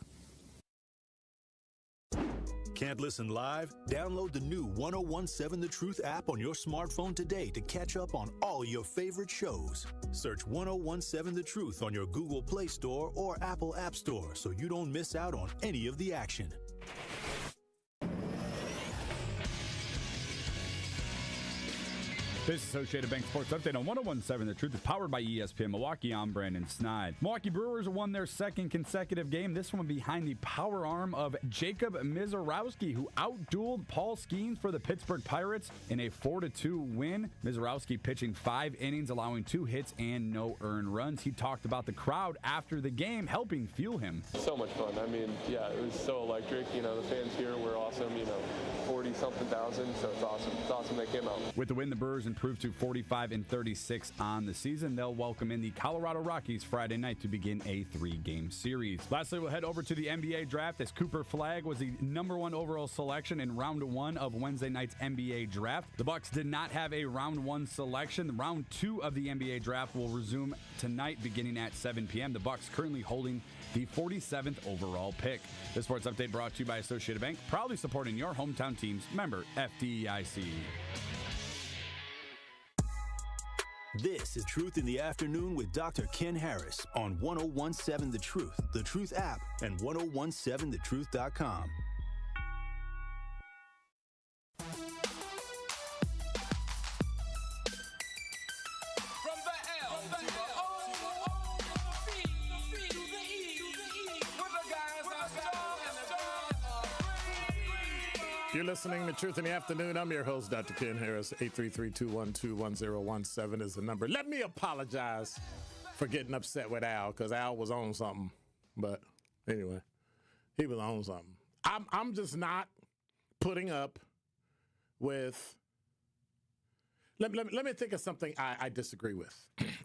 Can't listen live? Download the new 1017 The Truth app on your smartphone today to catch up on all your favorite shows. Search 1017 The Truth on your Google Play Store or Apple App Store so you don't miss out on any of the action. This Associated Bank Sports Update on 1017 The Truth is powered by ESPN Milwaukee. I'm Brandon Snide. Milwaukee Brewers won their second consecutive game, this one behind the power arm of Jacob Mizorowski, who outdueled Paul Skeens for the Pittsburgh Pirates in a 4-2 win. Mizorowski pitching 5 innings, allowing 2 hits and no earned runs. He talked about the crowd after the game, helping fuel him. So much fun. I mean, yeah, it was so electric. You know, the fans here were awesome, 40-something thousand, so it's awesome. It's awesome they came out. With the win, the Brewers improved to 45-36 on the season. They'll welcome in the Colorado Rockies Friday night to begin a 3-game series. Lastly, we'll head over to the NBA draft as Cooper Flagg was the #1 overall selection in round 1 of Wednesday night's NBA draft. The Bucks did not have a round 1 selection. Round 2 of the NBA draft will resume tonight beginning at 7 p.m. The Bucks currently holding the 47th overall pick. The sports update brought to you by Associated Bank, proudly supporting your hometown teams. Member FDIC. This is Truth in the Afternoon with Dr. Ken Harris on 1017 The Truth app, and 1017thetruth.com. You're listening to Truth in the Afternoon. I'm your host, Dr. Ken Harris. 833-212-1017 is the number. Let me apologize for getting upset with Al, because Al was on something. But anyway, he was on something. I'm just not putting up with... Let me think of something I disagree with.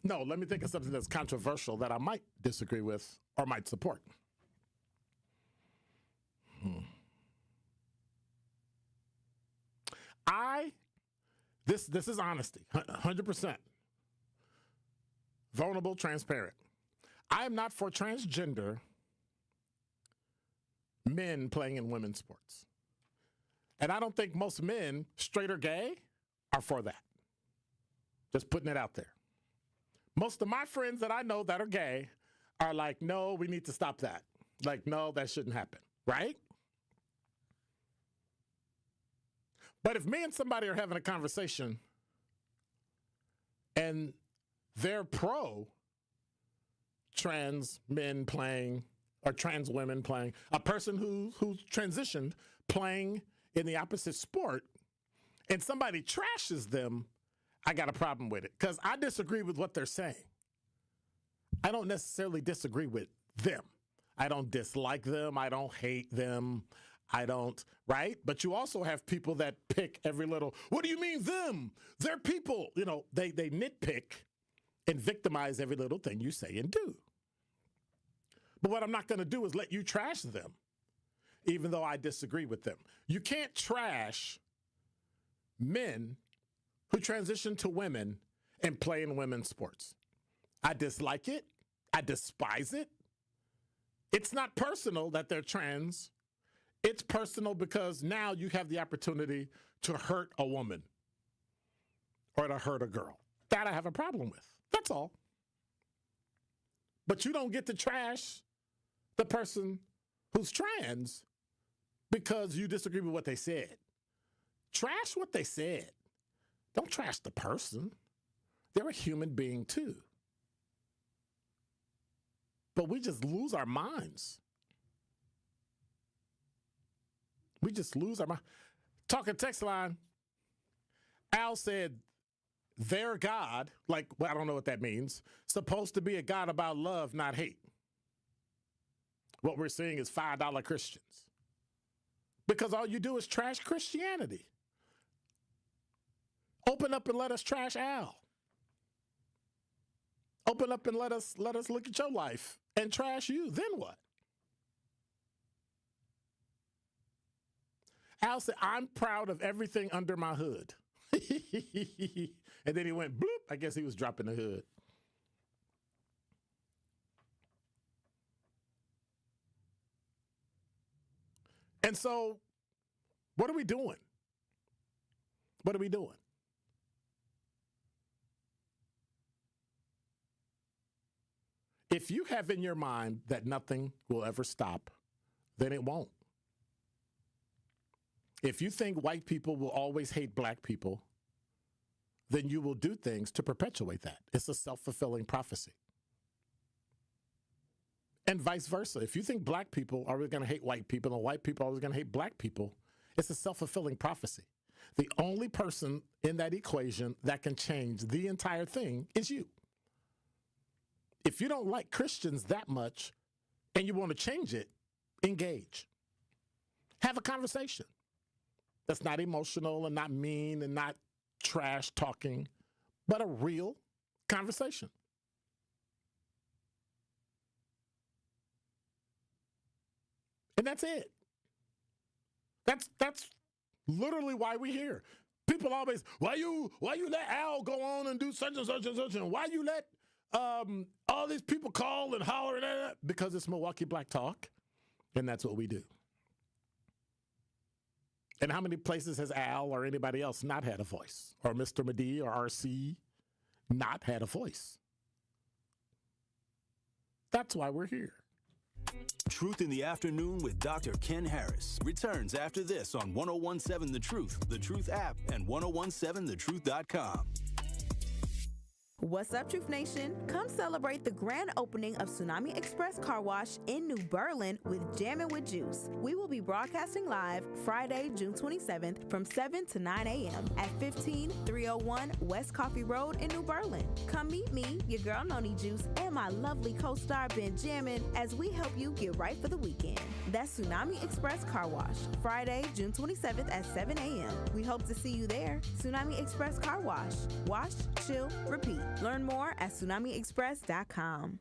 No, let me think of something that's controversial that I might disagree with or might support. This is honesty, 100%. Vulnerable, transparent. I am not for transgender men playing in women's sports. And I don't think most men, straight or gay, are for that. Just putting it out there. Most of my friends that I know that are gay are like, no, we need to stop that. Like, no, that shouldn't happen, right? But if me and somebody are having a conversation and they're pro trans men playing or trans women playing, a person who's transitioned playing in the opposite sport, and somebody trashes them, I got a problem with it because I disagree with what they're saying. I don't necessarily disagree with them. I don't dislike them. I don't hate them. I don't, right? But you also have people that pick every little, what do you mean them? They're people. You know, they nitpick and victimize every little thing you say and do. But what I'm not going to do is let you trash them, even though I disagree with them. You can't trash men who transition to women and play in women's sports. I dislike it. I despise it. It's not personal that they're trans. It's personal because now you have the opportunity to hurt a woman or to hurt a girl. That I have a problem with. That's all. But you don't get to trash the person who's trans because you disagree with what they said. Trash what they said. Don't trash the person. They're a human being too. But we just lose our minds. We just lose our mind. Talking text line. Al said their God, like, well, I don't know what that means, supposed to be a God about love, not hate. What we're seeing is $5 Christians. Because all you do is trash Christianity. Open up and let us trash Al. Open up and let us look at your life and trash you. Then what? Al said, I'm proud of everything under my hood. And then he went bloop. I guess he was dropping the hood. And so, what are we doing? What are we doing? If you have in your mind that nothing will ever stop, then it won't. If you think white people will always hate black people, then you will do things to perpetuate that. It's a self-fulfilling prophecy. And vice versa. If you think black people are going to hate white people and white people are always going to hate black people, it's a self-fulfilling prophecy. The only person in that equation that can change the entire thing is you. If you don't like Christians that much and you want to change it, engage. Have a conversation that's not emotional and not mean and not trash talking, but a real conversation. And that's it. That's literally why we're here. People always, why you let Al go on and do such and such and such, and why you let all these people call and holler and that? Because it's Milwaukee Black Talk, and that's what we do. And how many places has Al or anybody else not had a voice? Or Mr. Medee or RC not had a voice? That's why we're here. Truth in the Afternoon with Dr. Ken Harris returns after this on 1017 The Truth, The Truth app, and 1017thetruth.com. What's up, Truth Nation? Come celebrate the grand opening of Tsunami Express Car Wash in New Berlin with Jammin' with Juice. We will be broadcasting live Friday, June 27th from 7 to 9 a.m. at 15301 West Coffee Road in New Berlin. Come meet me, your girl Noni Juice, and my lovely co-star Benjamin as we help you get right for the weekend. That's Tsunami Express Car Wash, Friday, June 27th at 7 a.m. We hope to see you there. Tsunami Express Car Wash. Wash, chill, repeat. Learn more at tsunamiexpress.com.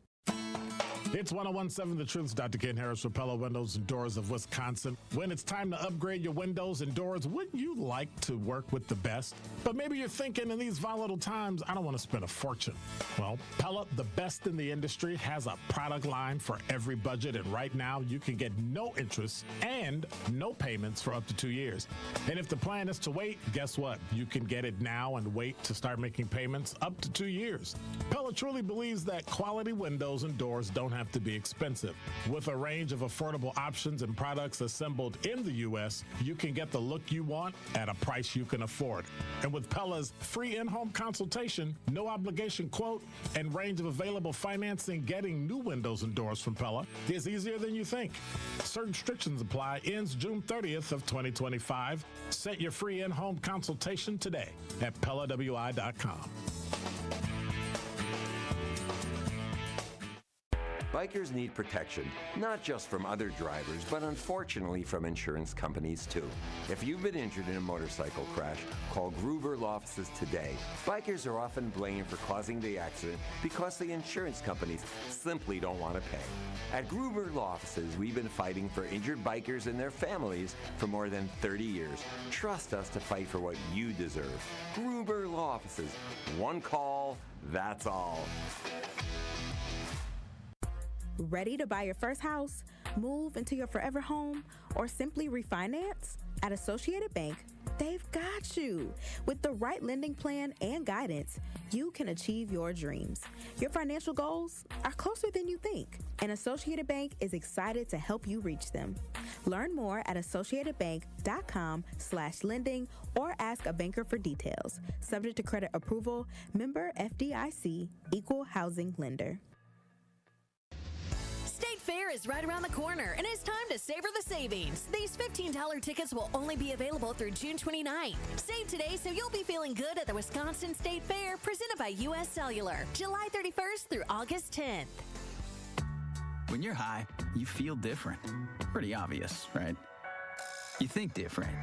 It's 1017 The Truth's Dr. Ken Harris for Pella Windows and Doors of Wisconsin. When it's time to upgrade your windows and doors, wouldn't you like to work with the best? But maybe you're thinking in these volatile times, I don't want to spend a fortune. Well, Pella, the best in the industry, has a product line for every budget. And right now, you can get no interest and no payments for up to 2 years. And if the plan is to wait, guess what? You can get it now and wait to start making payments up to 2 years. Pella truly believes that quality windows and doors don't have to be expensive. With a range of affordable options and products assembled in the U.S., you can get the look you want at a price you can afford. And with Pella's free in-home consultation, no obligation quote, and range of available financing, getting new windows and doors from Pella is easier than you think. Certain restrictions apply. Ends June 30th of 2025. Set your free in-home consultation today at PellaWI.com. Bikers need protection, not just from other drivers, but unfortunately from insurance companies too. If you've been injured in a motorcycle crash, call Gruber Law Offices today. Bikers are often blamed for causing the accident because the insurance companies simply don't want to pay. At Gruber Law Offices, we've been fighting for injured bikers and their families for more than 30 years. Trust us to fight for what you deserve. Gruber Law Offices. One call, that's all. Ready to buy your first house, move into your forever home, or simply refinance? At Associated Bank, they've got you. With the right lending plan and guidance, you can achieve your dreams. Your financial goals are closer than you think, and Associated Bank is excited to help you reach them. Learn more at associatedbank.com/lending or ask a banker for details. Subject to credit approval, member FDIC, equal housing lender. State fair is right around the corner, and it's time to savor the savings. These $15 tickets will only be available through June 29th. Save today so you'll be feeling good at the Wisconsin State Fair, presented by U.S. Cellular, July 31st through August 10th. When you're high, you feel different. Pretty obvious, right? You think different,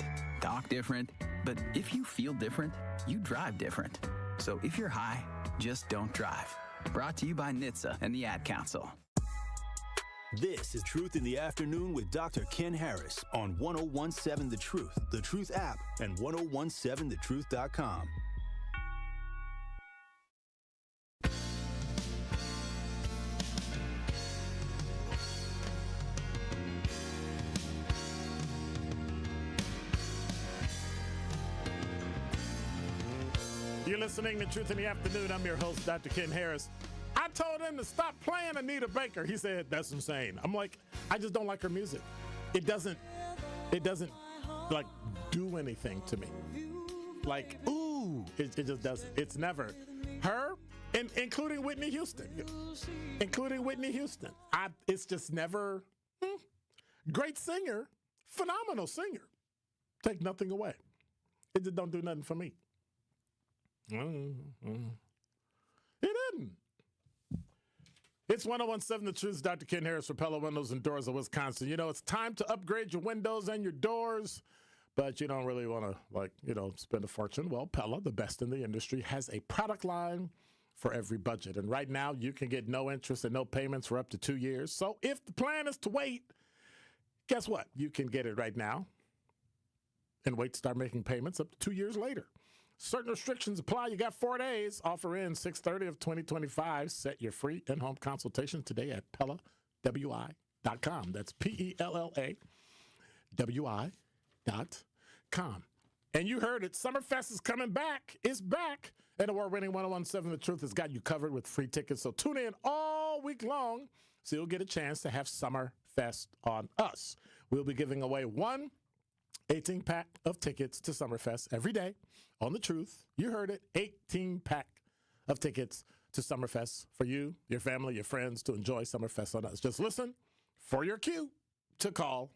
talk different, but if you feel different, you drive different. So if you're high, just don't drive. Brought to you by NHTSA and the Ad Council. This is Truth in the Afternoon with Dr. Ken Harris on 1017 The Truth app, and 1017thetruth.com. You're listening to Truth in the Afternoon. I'm your host, Dr. Ken Harris. I told him to stop playing Anita Baker. He said, that's insane. I'm like, I just don't like her music. It doesn't like do anything to me. Like, ooh, it just doesn't. It's never her, including Whitney Houston. It's just never, great singer, phenomenal singer. Take nothing away. It just don't do nothing for me. It didn't. It's 1017 The Truth. Dr. Ken Harris for Pella Windows and Doors of Wisconsin. You know, it's time to upgrade your windows and your doors, but you don't really want to, spend a fortune. Well, Pella, the best in the industry, has a product line for every budget. And right now, you can get no interest and no payments for up to 2 years. So if the plan is to wait, guess what? You can get it right now and wait to start making payments up to 2 years later. Certain restrictions apply. You got 4 days. Offer in 6/30 of 2025. Set your free in-home consultation today at PellaWI.com. That's PellaWI.com. And you heard it. Summerfest is coming back. It's back. And award-winning 1017 The Truth has got you covered with free tickets. So tune in all week long so you'll get a chance to have Summerfest on us. We'll be giving away one 18-pack of tickets to Summerfest every day on The Truth. You heard it, 18-pack of tickets to Summerfest for you, your family, your friends to enjoy Summerfest on us. Just listen for your cue to call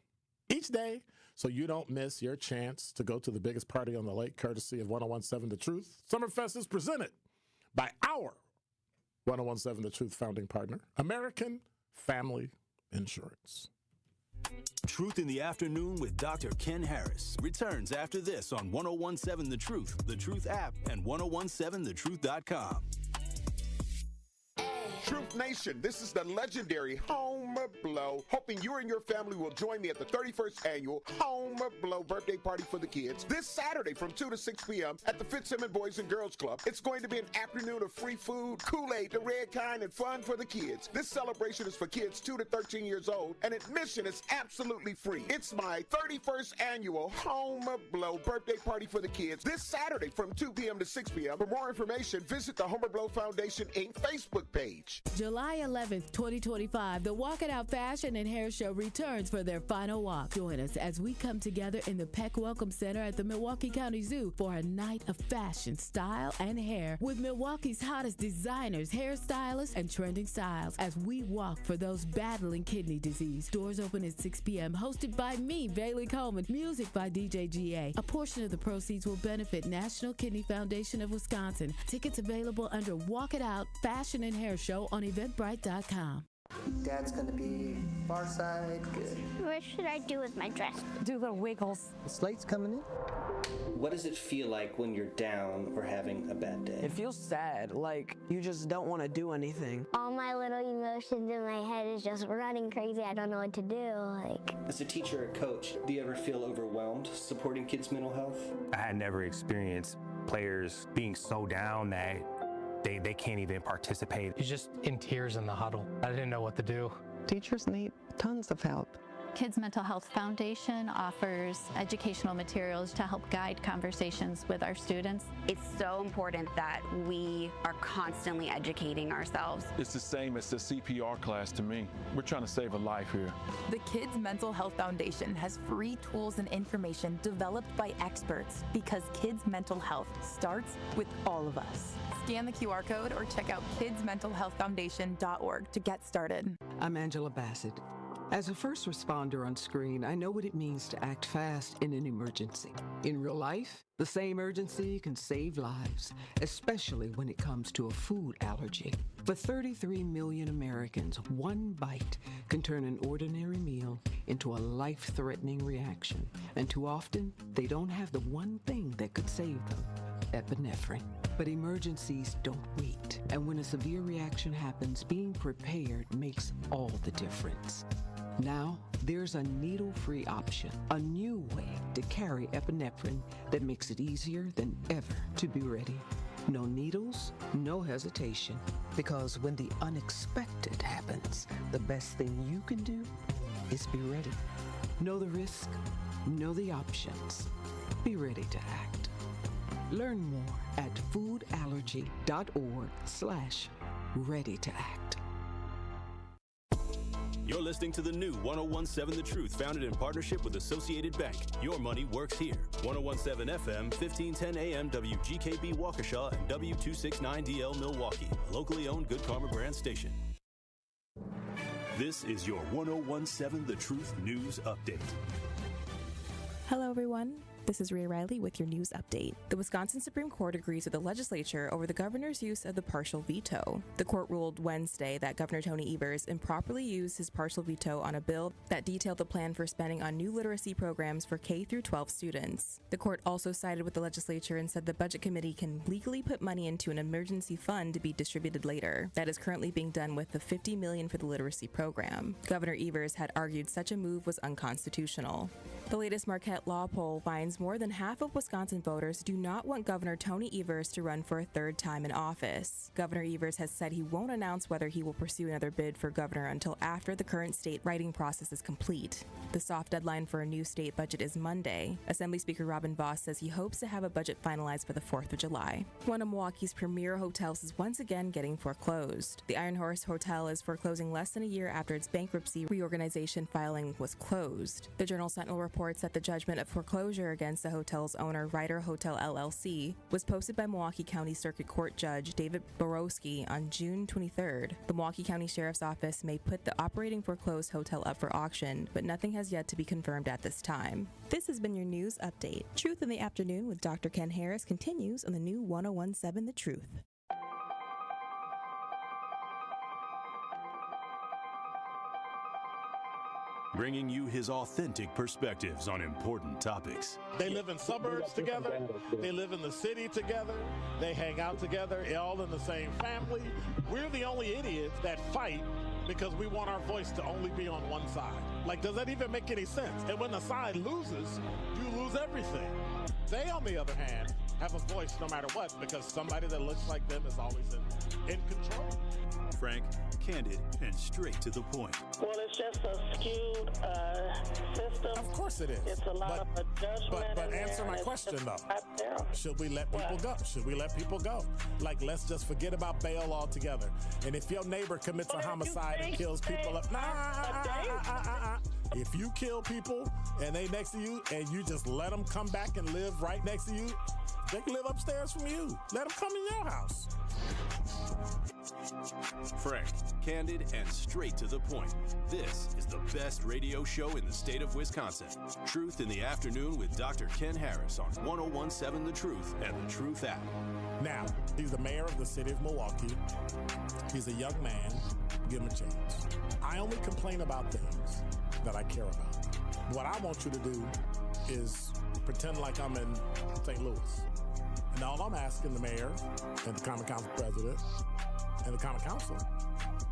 each day so you don't miss your chance to go to the biggest party on the lake, courtesy of 1017 The Truth. Summerfest is presented by our 1017 The Truth founding partner, American Family Insurance. Truth in the Afternoon with Dr. Ken Harris returns after this on 1017 The Truth app, and 1017thetruth.com. Truth Nation, this is the legendary Home Blow, hoping you and your family will join me at the 31st annual Home Blow birthday party for the kids this Saturday from 2 to 6 p.m. at the Fitzsimmons Boys and Girls Club. It's going to be an afternoon of free food, Kool-Aid, the red kind, and fun for the kids. This celebration is for kids 2 to 13 years old, and admission is absolutely free. It's my 31st annual Home Blow birthday party for the kids this Saturday from 2 p.m. to 6 p.m. For more information, visit the Homer Blow Foundation Inc. Facebook page. July 11th, 2025, the Walk It Out Fashion and Hair Show returns for their final walk. Join us as we come together in the Peck Welcome Center at the Milwaukee County Zoo for a night of fashion, style, and hair with Milwaukee's hottest designers, hairstylists, and trending styles as we walk for those battling kidney disease. Doors open at 6 p.m. Hosted by me, Bailey Coleman. Music by DJ GA. A portion of the proceeds will benefit National Kidney Foundation of Wisconsin. Tickets available under Walk It Out Fashion and Hair Show on Eventbrite.com. Dad's gonna be far side, good. What should I do with my dress? Do little wiggles. The slate's coming in. What does it feel like when you're down or having a bad day? It feels sad, like you just don't want to do anything. All my little emotions in my head is just running crazy. I don't know what to do. As a teacher or coach, do you ever feel overwhelmed supporting kids' mental health? I had never experienced players being so down that they can't even participate. He's just in tears in the huddle. I didn't know what to do. Teachers need tons of help. Kids Mental Health Foundation offers educational materials to help guide conversations with our students. It's so important that we are constantly educating ourselves. It's the same as the CPR class to me. We're trying to save a life here. The Kids Mental Health Foundation has free tools and information developed by experts because kids' mental health starts with all of us. Scan the QR code or check out kidsmentalhealthfoundation.org to get started. I'm Angela Bassett. As a first responder on screen, I know what it means to act fast in an emergency. In real life, the same urgency can save lives, especially when it comes to a food allergy. For 33 million Americans, one bite can turn an ordinary meal into a life-threatening reaction. And too often, they don't have the one thing that could save them: epinephrine. But emergencies don't wait. And when a severe reaction happens, being prepared makes all the difference. Now, there's a needle-free option, a new way to carry epinephrine that makes it easier than ever to be ready. No needles, no hesitation, because when the unexpected happens, the best thing you can do is be ready. Know the risk, know the options. Be ready to act. Learn more at foodallergy.org/ready to act. You're listening to the new 1017 The Truth, founded in partnership with Associated Bank. Your money works here. 1017 FM, 1510 AM, WGKB Waukesha, and W269DL Milwaukee, a locally owned Good Karma brand station. This is your 1017 The Truth News Update. Hello, everyone. This is Rhea Riley with your news update. The Wisconsin Supreme Court agrees with the legislature over the governor's use of the partial veto. The court ruled Wednesday that Governor Tony Evers improperly used his partial veto on a bill that detailed the plan for spending on new literacy programs for K through 12 students. The court also sided with the legislature and said the Budget Committee can legally put money into an emergency fund to be distributed later. That is currently being done with the $50 million for the literacy program. Governor Evers had argued such a move was unconstitutional. The latest Marquette law poll finds more than half of Wisconsin voters do not want Governor Tony Evers to run for a third time in office. Governor Evers has said he won't announce whether he will pursue another bid for governor until after the current state writing process is complete. The soft deadline for a new state budget is Monday. Assembly Speaker Robin Vos says he hopes to have a budget finalized by the 4th of July. One of Milwaukee's premier hotels is once again getting foreclosed. The Iron Horse Hotel is foreclosing less than a year after its bankruptcy reorganization filing was closed. The Journal-Sentinel reports that the judgment of foreclosure against the hotel's owner, Ryder Hotel LLC, was posted by Milwaukee County Circuit Court Judge David Borowski on June 23rd. The Milwaukee County Sheriff's Office may put the operating foreclosed hotel up for auction, but nothing has yet to be confirmed at this time. This has been your news update. Truth in the Afternoon with Dr. Ken Harris continues on the new 1017 The Truth. Bringing you his authentic perspectives on important topics. They live in suburbs together. They live in the city together. They hang out together, all in the same family. We're the only idiots that fight because we want our voice to only be on one side. Like, does that even make any sense? And when the side loses, you lose everything. They, on the other hand, have a voice no matter what because somebody that looks like them is always in control. Frank, candid, and straight to the point. Well, it's just a skewed system. Of course it is. It's a lot of judgment. But answer my question, though. Should we let people go? Should we let people go? Like, let's just forget about bail altogether. And if your neighbor commits a homicide and kills people up, if you kill people and they next to you and you just let them come back and live right next to you, they can live upstairs from you. Let them come in your house. Frank, candid, and straight to the point. This is the best radio show in the state of Wisconsin. Truth in the Afternoon with Dr. Ken Harris on 1017 The Truth and the Truth app. Now, he's the mayor of the city of Milwaukee. He's a young man. Give him a chance. I only complain about things that I care about. What I want you to do is pretend like I'm in St. Louis. And all I'm asking the mayor and the Common Council president and the Common Council,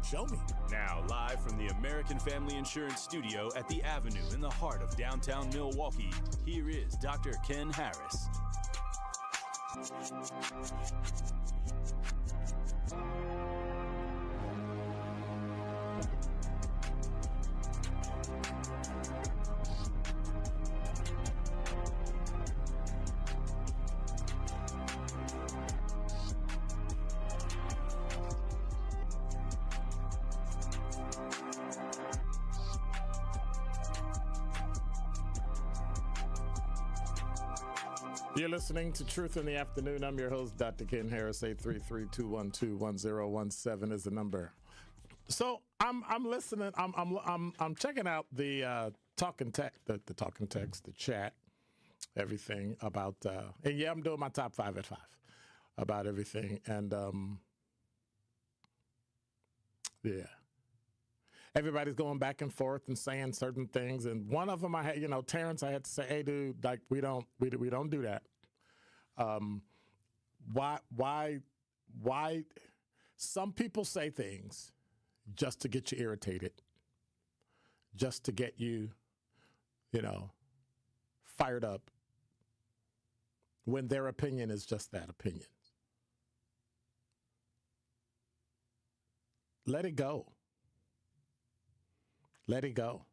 show me. Now, live from the American Family Insurance Studio at the Avenue in the heart of downtown Milwaukee, here is Dr. Ken Harris. You're listening to Truth in the Afternoon. I'm your host, Dr. Ken Harris. 833-212-1017 is the number. So I'm listening. I'm checking out the talking text, the talking text, the chat, everything about. And yeah, I'm doing my top 5 at 5 about everything. And yeah, everybody's going back and forth and saying certain things. And one of them, I had, Terrence, I had to say, hey, dude, like we don't do that. Why? Some people say things just to get you irritated, just to get you, fired up, when their opinion is just that opinion. Let it go. Let it go.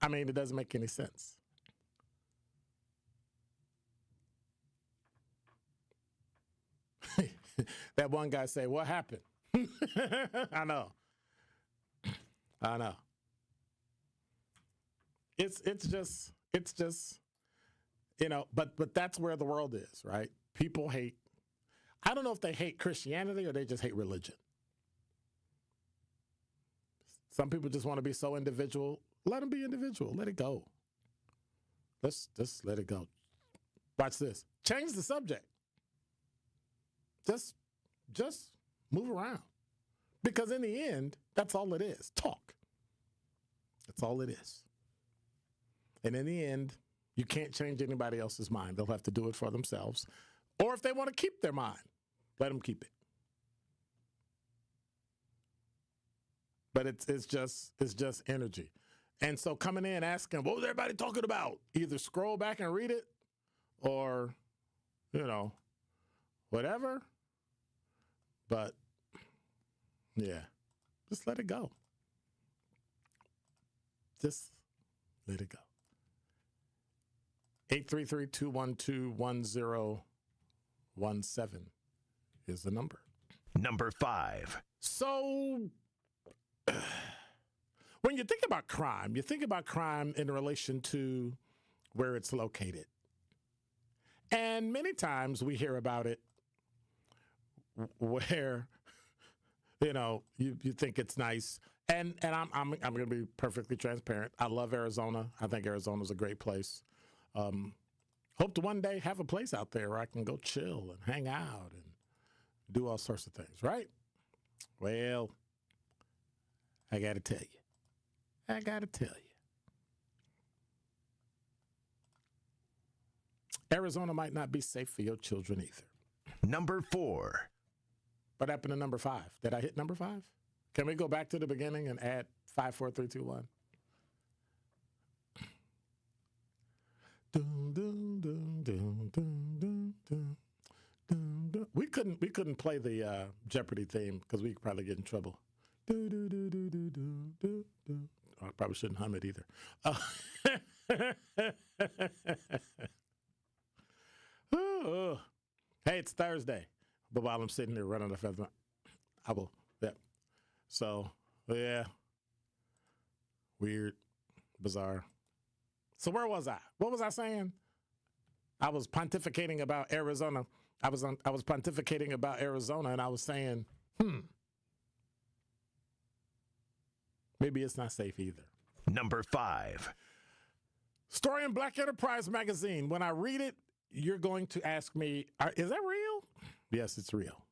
I mean, it doesn't make any sense. That one guy say, what happened? I know. It's just, but that's where the world is, right? People hate. I don't know if they hate Christianity or they just hate religion. Some people just want to be so individual. Let them be individual. Let it go. Let's just let it go. Watch this. Change the subject. Just move around. Because in the end, that's all it is. Talk. That's all it is. And in the end, you can't change anybody else's mind. They'll have to do it for themselves. Or if they want to keep their mind, let them keep it. But it's just energy. And so coming in asking, what was everybody talking about? Either scroll back and read it or, whatever. But, yeah, just let it go. Just let it go. 833-212-1017 is the number. Number 5. So, when you think about crime in relation to where it's located. And many times we hear about it where, you think it's nice. And I'm going to be perfectly transparent. I love Arizona. I think Arizona's a great place. Hope to one day have a place out there where I can go chill and hang out and do all sorts of things, right? Well, I got to tell you. Arizona might not be safe for your children either. Number 4. What happened to number 5? Did I hit number 5? Can we go back to the beginning and add 5, 4, 3, 2, 1? We couldn't play the Jeopardy theme because we could probably get in trouble. I probably shouldn't hum it either. Hey, it's Thursday. But while I'm sitting there running off, I will. Yeah. So, yeah. Weird. Bizarre. So where was I? What was I saying? I was pontificating about Arizona. I was pontificating about Arizona, and I was saying, maybe it's not safe either. Number 5. Story in Black Enterprise magazine. When I read it, you're going to ask me, is that real? Yes, it's real.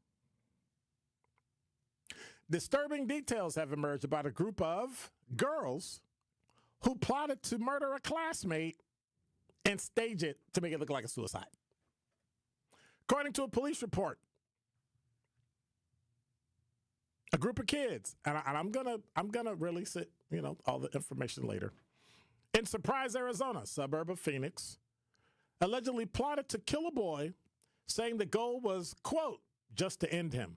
Disturbing details have emerged about a group of girls who plotted to murder a classmate and stage it to make it look like a suicide. According to a police report, a group of kids, and I'm gonna release it, all the information later, in Surprise, Arizona, suburb of Phoenix, allegedly plotted to kill a boy, saying the goal was, quote, just to end him.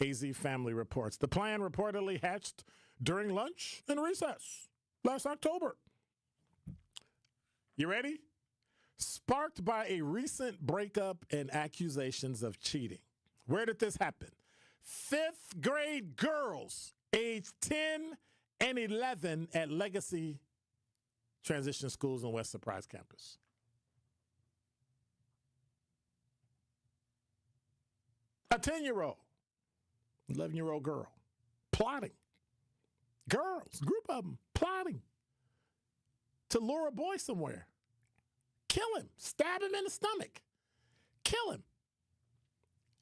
AZ Family reports. The plan reportedly hatched during lunch and recess last October. You ready? Sparked by a recent breakup and accusations of cheating. Where did this happen? Fifth grade girls aged 10 and 11 at Legacy Transition Schools on West Surprise Campus. A 10-year-old, 11-year-old girl plotting. Girls, group of them, plotting to lure a boy somewhere. Kill him, stab him in the stomach, kill him.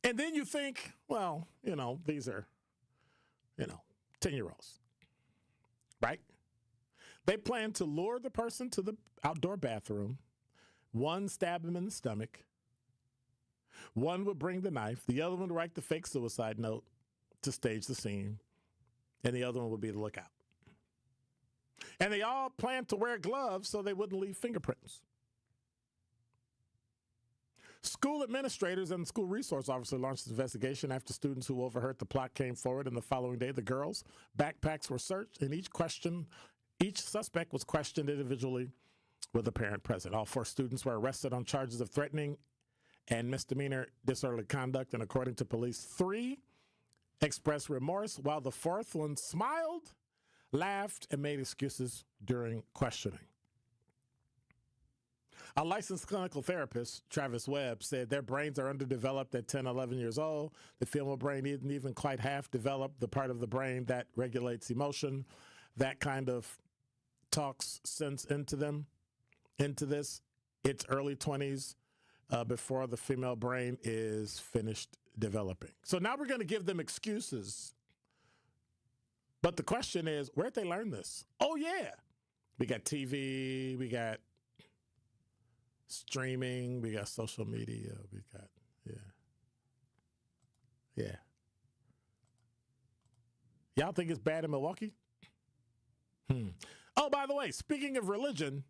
And then you think, well, these are, 10-year-olds, right? They plan to lure the person to the outdoor bathroom. One stab him in the stomach. One would bring the knife. The other one would write the fake suicide note to stage the scene. And the other one would be the lookout. And they all planned to wear gloves so they wouldn't leave fingerprints. School administrators and the school resource officer launched an investigation after students who overheard the plot came forward, and the following day, the girls' backpacks were searched, and each suspect was questioned individually with a parent present. All 4 students were arrested on charges of threatening and misdemeanor disorderly conduct, and according to police, 3 expressed remorse, while the 4th one smiled, laughed, and made excuses during questioning. A licensed clinical therapist, Travis Webb, said their brains are underdeveloped at 10, 11 years old. The female brain isn't even quite half developed, the part of the brain that regulates emotion. That kind of talks sense into this. It's early 20s before the female brain is finished developing. So now we're going to give them excuses. But the question is, where'd they learn this? Oh, yeah. We got TV, we got streaming, we got social media, we got, yeah. Y'all think it's bad in Milwaukee? Oh, by the way, speaking of religion,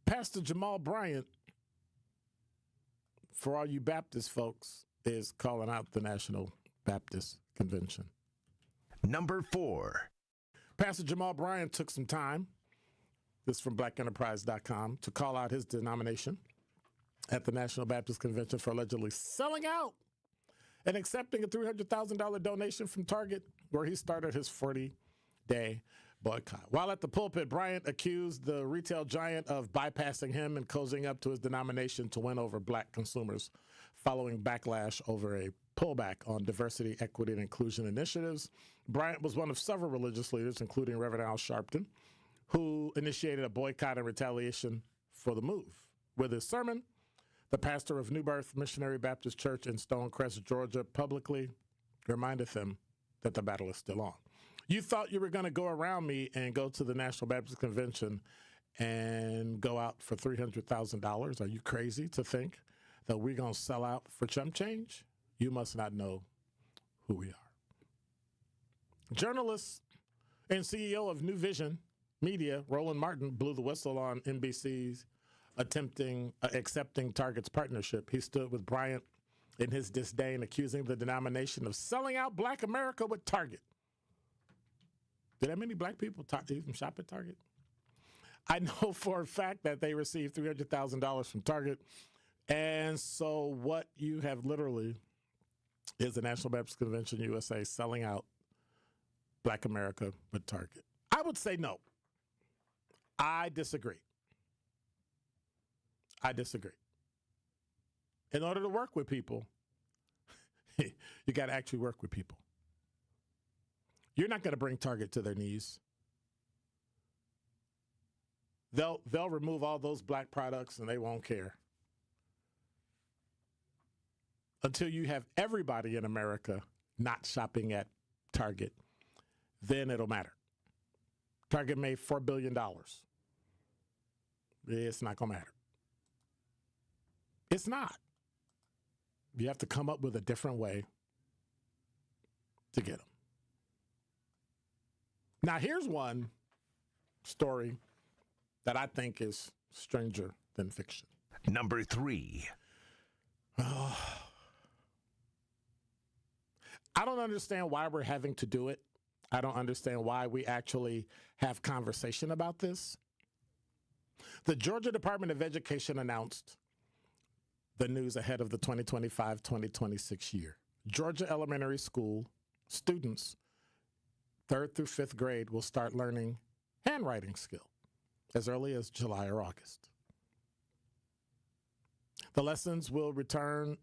Pastor Jamal Bryant, for all you Baptist folks, is calling out the National Baptist Convention. Number 4. Pastor Jamal Bryant took some time, this is from blackenterprise.com, to call out his denomination at the National Baptist Convention for allegedly selling out and accepting a $300,000 donation from Target, where he started his 40-day boycott. While at the pulpit, Bryant accused the retail giant of bypassing him and cozying up to his denomination to win over black consumers, following backlash over a pullback on diversity, equity, and inclusion initiatives. Bryant was one of several religious leaders, including Reverend Al Sharpton, who initiated a boycott in retaliation for the move. With his sermon, the pastor of New Birth Missionary Baptist Church in Stonecrest, Georgia, publicly reminded them that the battle is still on. You thought you were going to go around me and go to the National Baptist Convention and go out for $300,000? Are you crazy to think that we're going to sell out for chump change? You must not know who we are. Journalist and CEO of New Vision Media, Roland Martin, blew the whistle on NBC's accepting Target's partnership. He stood with Bryant in his disdain, accusing the denomination of selling out black America with Target. Did that many black people even shop at Target? I know for a fact that they received $300,000 from Target. And so what you have literally is the National Baptist Convention USA selling out black America with Target. I would say no. I disagree. In order to work with people, you got to actually work with people. You're not going to bring Target to their knees. They'll remove all those black products and they won't care. Until you have everybody in America not shopping at Target, then it'll matter. Target made $4 billion. It's not going to matter. It's not. You have to come up with a different way to get them. Now, here's one story that I think is stranger than fiction. Number 3. I don't understand why we're having to do it. I don't understand why we actually have conversation about this. The Georgia Department of Education announced the news ahead of the 2025-2026 year. Georgia Elementary School students, 3rd through 5th grade, will start learning handwriting skill as early as July or August. The lessons will return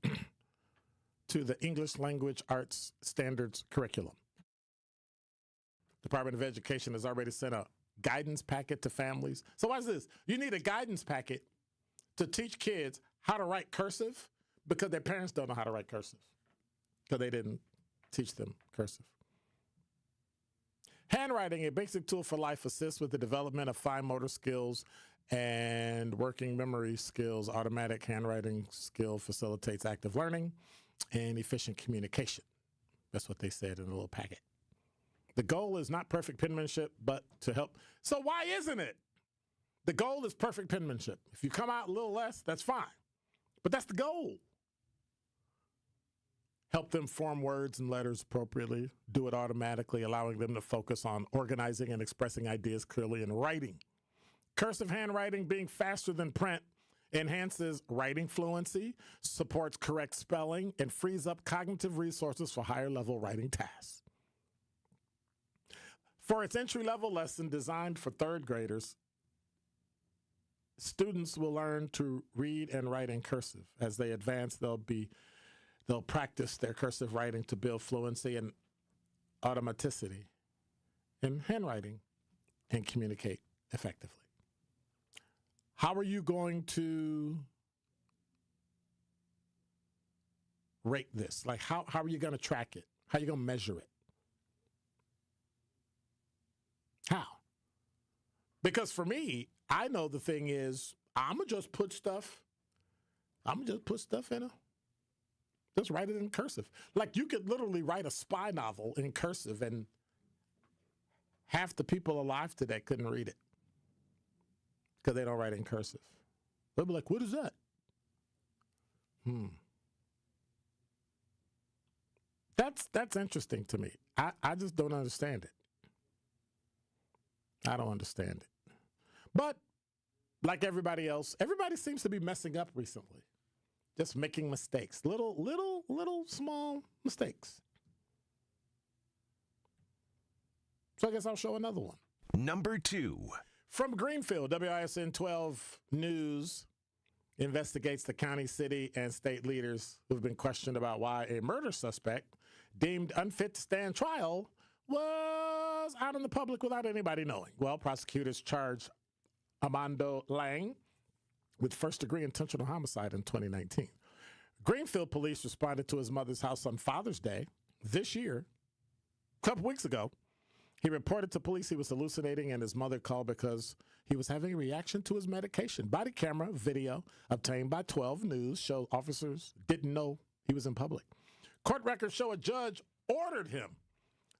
to the English Language Arts Standards curriculum. Department of Education has already sent a guidance packet to families. So watch this. You need a guidance packet to teach kids how to write cursive because their parents don't know how to write cursive because they didn't teach them cursive. Handwriting, a basic tool for life, assists with the development of fine motor skills and working memory skills. Automatic handwriting skill facilitates active learning and efficient communication. That's what they said in a little packet. The goal is not perfect penmanship, but to help. So why isn't it? The goal is perfect penmanship. If you come out a little less, that's fine. But that's the goal. Help them form words and letters appropriately. Do it automatically, allowing them to focus on organizing and expressing ideas clearly in writing. Cursive handwriting, being faster than print, enhances writing fluency, supports correct spelling, and frees up cognitive resources for higher-level writing tasks. For its entry-level lesson designed for 3rd graders, students will learn to read and write in cursive. As they advance, they'll practice their cursive writing to build fluency and automaticity in handwriting and communicate effectively. How are you going to rate this? Like, how are you going to track it? How are you going to measure it? How? Because for me, I know the thing is, I'm going to just put stuff in a, just write it in cursive. Like, you could literally write a spy novel in cursive and half the people alive today couldn't read it because they don't write in cursive. They'll be like, what is that? That's interesting to me. I just don't understand it. I don't understand it. But like everybody else, everybody seems to be messing up recently. Just making mistakes. Little small mistakes. So I guess I'll show another one. Number 2. From Greenfield, WISN 12 News investigates the county, city, and state leaders who've been questioned about why a murder suspect deemed unfit to stand trial was out in the public without anybody knowing. Well, prosecutors charged Armando Lang with first-degree intentional homicide in 2019. Greenfield police responded to his mother's house on Father's Day this year. A couple weeks ago, he reported to police he was hallucinating, and his mother called because he was having a reaction to his medication. Body camera video obtained by 12 News show officers didn't know he was in public. Court records show a judge ordered him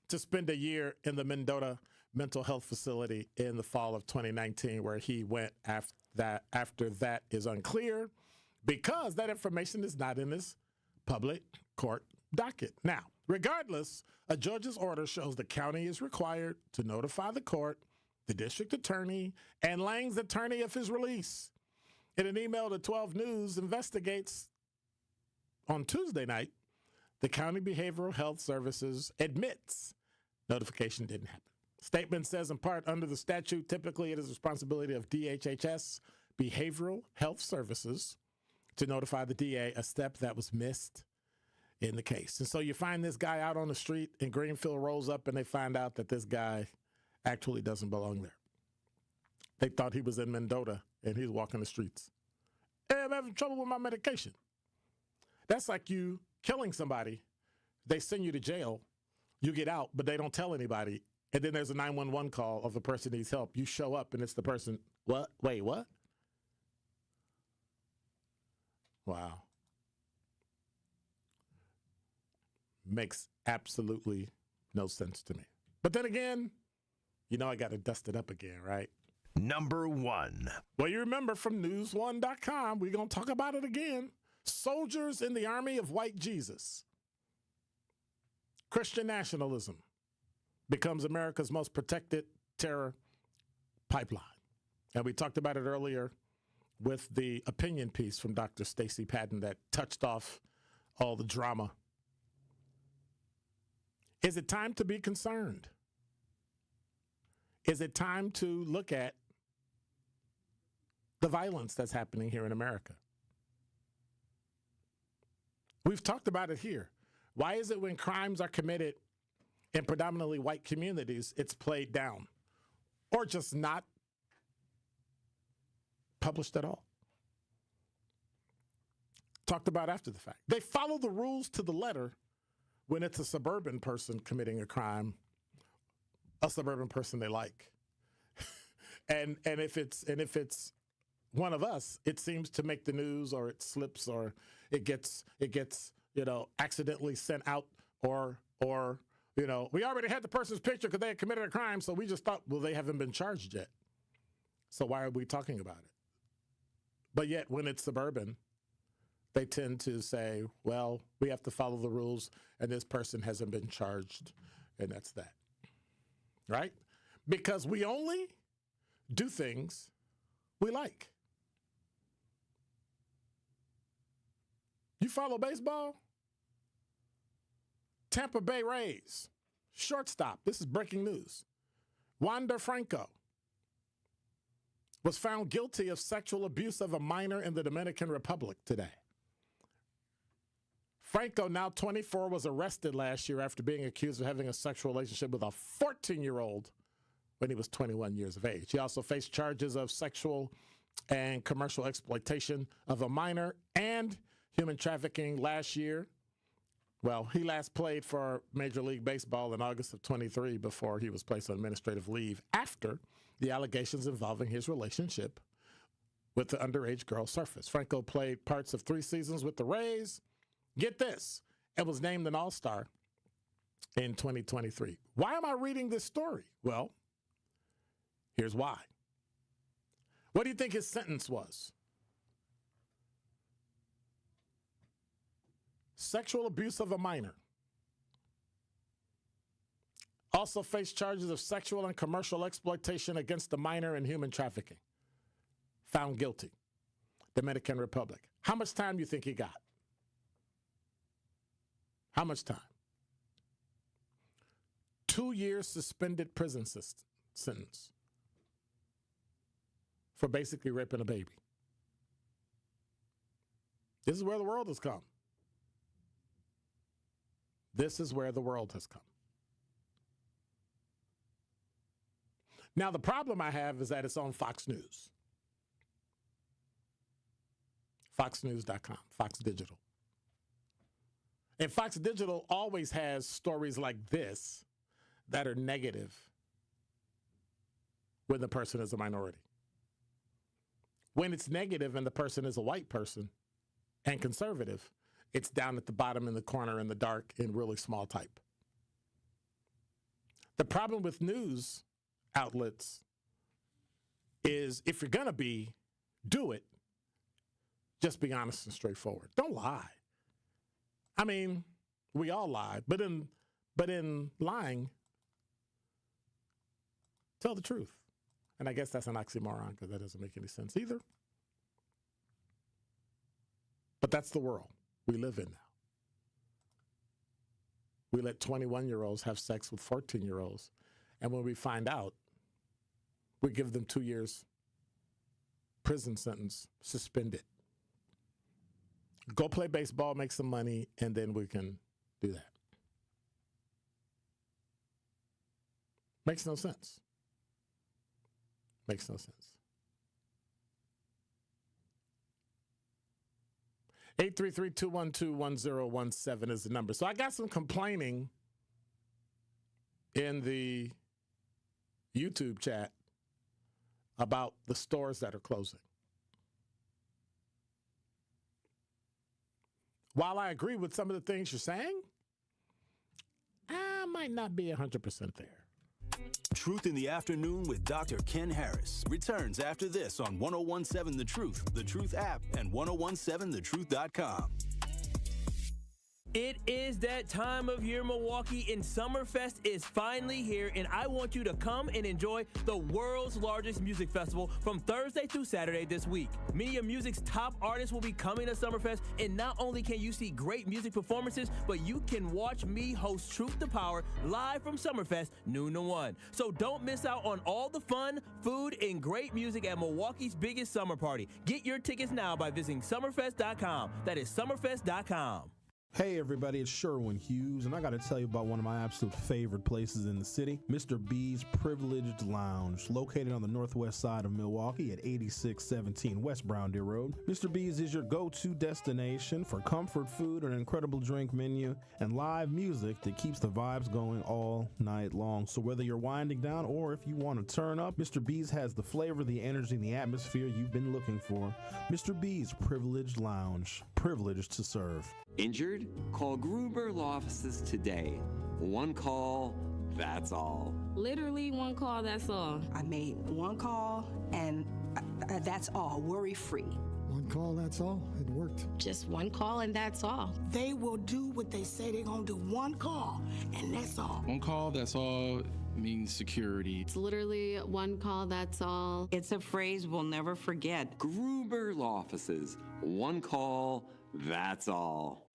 to spend a year in the Mendota mental health facility in the fall of 2019, where he went after that is unclear because that information is not in his public court docket. Now, regardless, a judge's order shows the county is required to notify the court, the district attorney, and Lang's attorney of his release. In an email to 12 News investigates on Tuesday night, the County Behavioral Health Services admits notification didn't happen. Statement says, in part, under the statute, typically it is the responsibility of DHHS Behavioral Health Services to notify the DA, a step that was missed in the case. And so you find this guy out on the street, and Greenfield rolls up, and they find out that this guy actually doesn't belong there. They thought he was in Mendota, and he's walking the streets. Hey, I'm having trouble with my medication. That's like you killing somebody. They send you to jail. You get out, but they don't tell anybody. And then there's a 911 call of the person needs help. You show up, and it's the person. What? Wait, what? Wow. Makes absolutely no sense to me. But then again, you know I got to dust it up again, right? Number 1. Well, you remember from news1.com, we're going to talk about it again. Soldiers in the Army of White Jesus. Christian nationalism becomes America's most protected terror pipeline. And we talked about it earlier with the opinion piece from Dr. Stacey Patton that touched off all the drama. Is it time to be concerned? Is it time to look at the violence that's happening here in America? We've talked about it here. Why is it when crimes are committed in predominantly white communities, it's played down or just not published at all? Talked about after the fact. They follow the rules to the letter when it's a suburban person committing a crime, a suburban person they like. and if it's one of us, it seems to make the news, or it slips, or it gets accidentally sent out, or we already had the person's picture because they had committed a crime, so we just thought, well, they haven't been charged yet. So why are we talking about it? But yet when it's suburban, they tend to say, well, we have to follow the rules, and this person hasn't been charged, and that's that. Right? Because we only do things we like. You follow baseball? Tampa Bay Rays, shortstop. This is breaking news. Wander Franco was found guilty of sexual abuse of a minor in the Dominican Republic today. Franco, now 24, was arrested last year after being accused of having a sexual relationship with a 14-year-old when he was 21 years of age. He also faced charges of sexual and commercial exploitation of a minor and human trafficking last year. Well, he last played for Major League Baseball in August of 23 before he was placed on administrative leave after the allegations involving his relationship with the underage girl surfaced. Franco played parts of 3 seasons with the Rays. Get this, and was named an All-Star in 2023. Why am I reading this story? Well, here's why. What do you think his sentence was? Sexual abuse of a minor. Also faced charges of sexual and commercial exploitation against the minor and human trafficking. Found guilty. Dominican Republic. How much time do you think he got? How much time? 2 years suspended prison sentence for basically raping a baby. This is where the world has come. This is where the world has come. Now, the problem I have is that it's on Fox News. FoxNews.com, Fox Digital. And Fox Digital always has stories like this that are negative when the person is a minority. When it's negative and the person is a white person and conservative, it's down at the bottom in the corner in the dark in really small type. The problem with news outlets is if you're going to do it, just be honest and straightforward. Don't lie. I mean, we all lie, but in lying, tell the truth. And I guess that's an oxymoron because that doesn't make any sense either. But that's the world we live in now. We let 21-year-olds have sex with 14-year-olds. And when we find out, we give them 2 years prison sentence, suspended. Go play baseball, make some money, and then we can do that. Makes no sense. Makes no sense. 833-212-1017 is the number. So I got some complaining in the YouTube chat about the stores that are closing. While I agree with some of the things you're saying, I might not be 100% there. Truth in the Afternoon with Dr. Ken Harris returns after this on 1017 The Truth app, and 1017thetruth.com. It is that time of year, Milwaukee, and Summerfest is finally here, and I want you to come and enjoy the world's largest music festival from Thursday through Saturday this week. Many of music's top artists will be coming to Summerfest, and not only can you see great music performances, but you can watch me host Truth to Power live from Summerfest noon to 1. So don't miss out on all the fun, food, and great music at Milwaukee's biggest summer party. Get your tickets now by visiting summerfest.com. That is summerfest.com. Hey everybody, it's Sherwin Hughes, and I got to tell you about one of my absolute favorite places in the city, Mr. B's Privileged Lounge, located on the northwest side of Milwaukee at 8617 West Brown Deer Road. Mr. B's is your go-to destination for comfort food, an incredible drink menu, and live music that keeps the vibes going all night long. So whether you're winding down or if you want to turn up, Mr. B's has the flavor, the energy, and the atmosphere you've been looking for. Mr. B's Privileged Lounge, privileged to serve. Injured? Call Gruber Law Offices today. One call, that's all. Literally one call, that's all. I made one call and that's all, worry-free. One call, that's all. It worked. Just one call and that's all. They will do what they say they're gonna do. One call and that's all. One call, that's all means security. It's literally one call, that's all. It's a phrase we'll never forget. Gruber Law Offices. One call, that's all.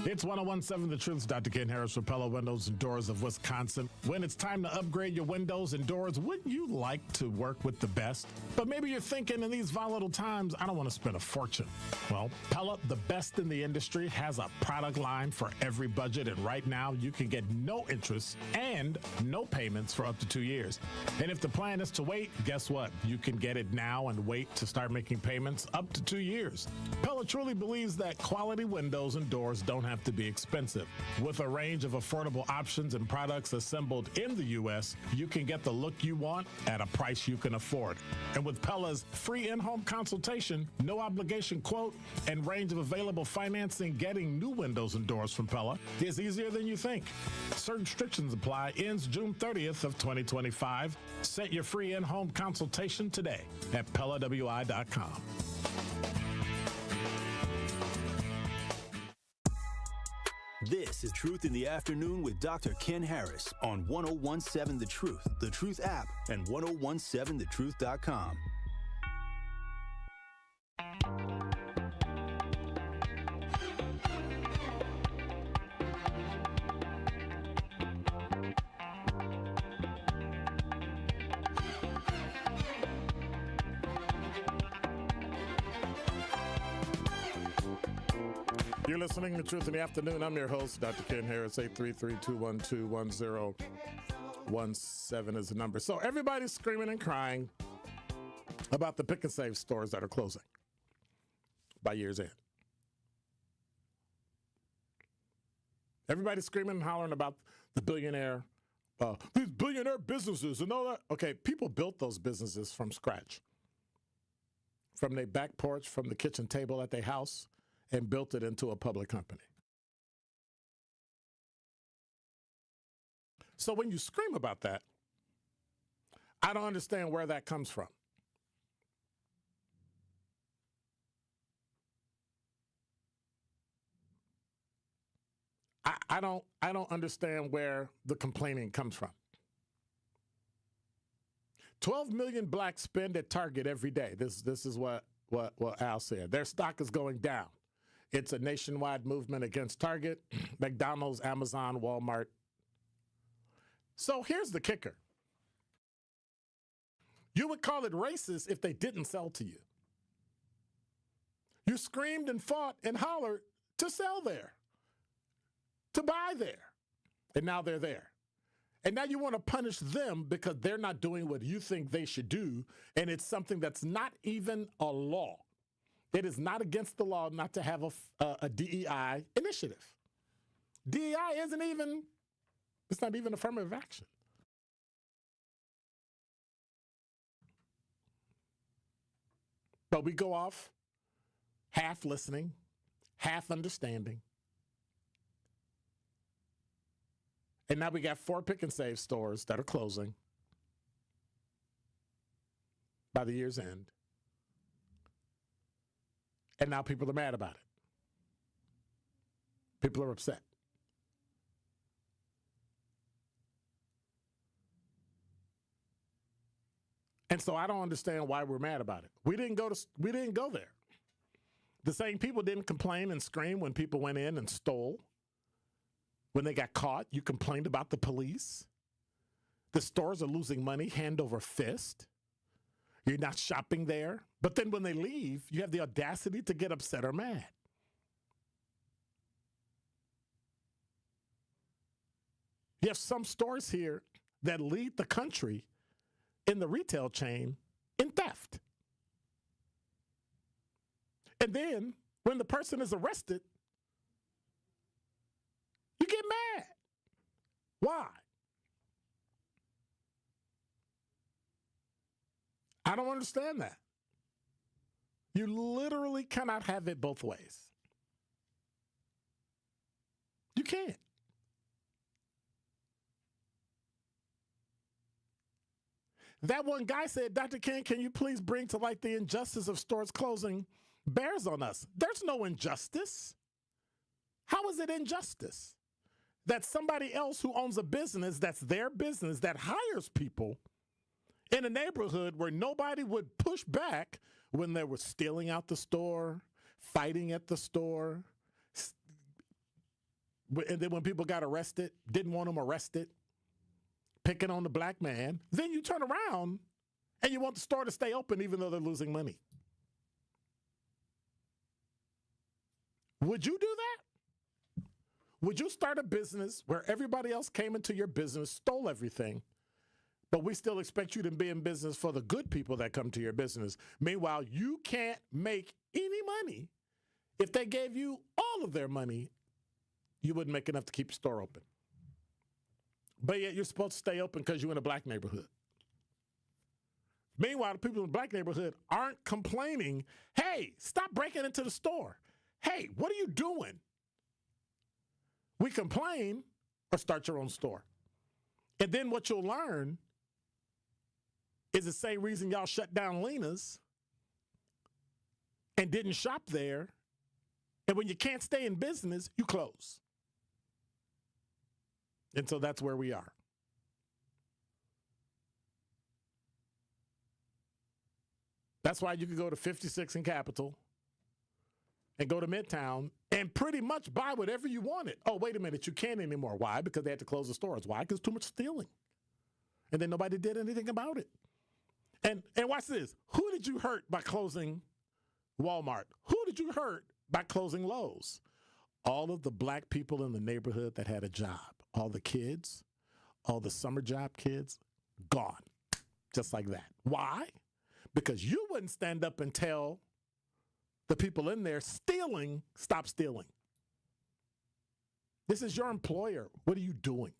It's 1017 The Truth's Dr. Ken Harris for Pella Windows and Doors of Wisconsin. When it's time to upgrade your windows and doors, wouldn't you like to work with the best? But maybe you're thinking in these volatile times, I don't want to spend a fortune. Well, Pella, the best in the industry, has a product line for every budget, and right now you can get no interest and no payments for up to 2 years. And if the plan is to wait, guess what? You can get it now and wait to start making payments up to 2 years. Pella truly believes that quality windows and doors don't have to be expensive. With a range of affordable options and products assembled in the U.S., you can get the look you want at a price you can afford. And with Pella's free in-home consultation, no obligation quote, and range of available financing, getting new windows and doors from Pella is easier than you think. Certain restrictions apply. Ends June 30th of 2025. Set your free in-home consultation today at PellaWI.com. This is Truth in the Afternoon with Dr. Ken Harris on 1017 The Truth, The Truth app, and 1017thetruth.com. You're listening to Truth in the Afternoon. I'm your host, Dr. Ken Harris. 833-212-1017 is the number. So everybody's screaming and crying about the pick and save stores that are closing by year's end. Everybody's screaming and hollering about the these billionaire businesses and all that. Okay, people built those businesses from scratch. From their back porch, from the kitchen table at their house, and built it into a public company. So when you scream about that, I don't understand where that comes from. I don't understand where the complaining comes from. 12 million blacks spend at Target every day. This is what Al said. Their stock is going down. It's a nationwide movement against Target, McDonald's, Amazon, Walmart. So here's the kicker. You would call it racist if they didn't sell to you. You screamed and fought and hollered to sell there, to buy there, and now they're there. And now you want to punish them because they're not doing what you think they should do, and it's something that's not even a law. It is not against the law not to have a DEI initiative. DEI it's not even affirmative action. But we go off half listening, half understanding. And now we got 4 pick and save stores that are closing by the year's end. And now people are mad about it. People are upset. And so I don't understand why we're mad about it. We didn't go there. The same people didn't complain and scream when people went in and stole. When they got caught, you complained about the police. The stores are losing money hand over fist. You're not shopping there. But then when they leave, you have the audacity to get upset or mad. You have some stores here that lead the country in the retail chain in theft. And then when the person is arrested, you get mad. Why? I don't understand that. You literally cannot have it both ways. You can't. That one guy said, Dr. King, can you please bring to light the injustice of stores closing bears on us? There's no injustice. How is it injustice that somebody else who owns a business that's their business that hires people in a neighborhood where nobody would push back when they were stealing out the store, fighting at the store, and then when people got arrested, didn't want them arrested, picking on the black man, then you turn around and you want the store to stay open even though they're losing money. Would you do that? Would you start a business where everybody else came into your business, stole everything, but we still expect you to be in business for the good people that come to your business? Meanwhile, you can't make any money. If they gave you all of their money, you wouldn't make enough to keep your store open. But yet you're supposed to stay open because you're in a black neighborhood. Meanwhile, the people in the black neighborhood aren't complaining, hey, stop breaking into the store. Hey, what are you doing? We complain or start your own store. And then what you'll learn is the same reason y'all shut down Lena's and didn't shop there. And when you can't stay in business, you close. And so that's where we are. That's why you can go to 56 in Capitol and go to Midtown and pretty much buy whatever you wanted. Oh, wait a minute, you can't anymore. Why? Because they had to close the stores. Why? Because too much stealing. And then nobody did anything about it. And watch this. Who did you hurt by closing Walmart? Who did you hurt by closing Lowe's? All of the black people in the neighborhood that had a job. All the kids, all the summer job kids, gone. Just like that. Why? Because you wouldn't stand up and tell the people in there stealing, stop stealing. This is your employer. What are you doing?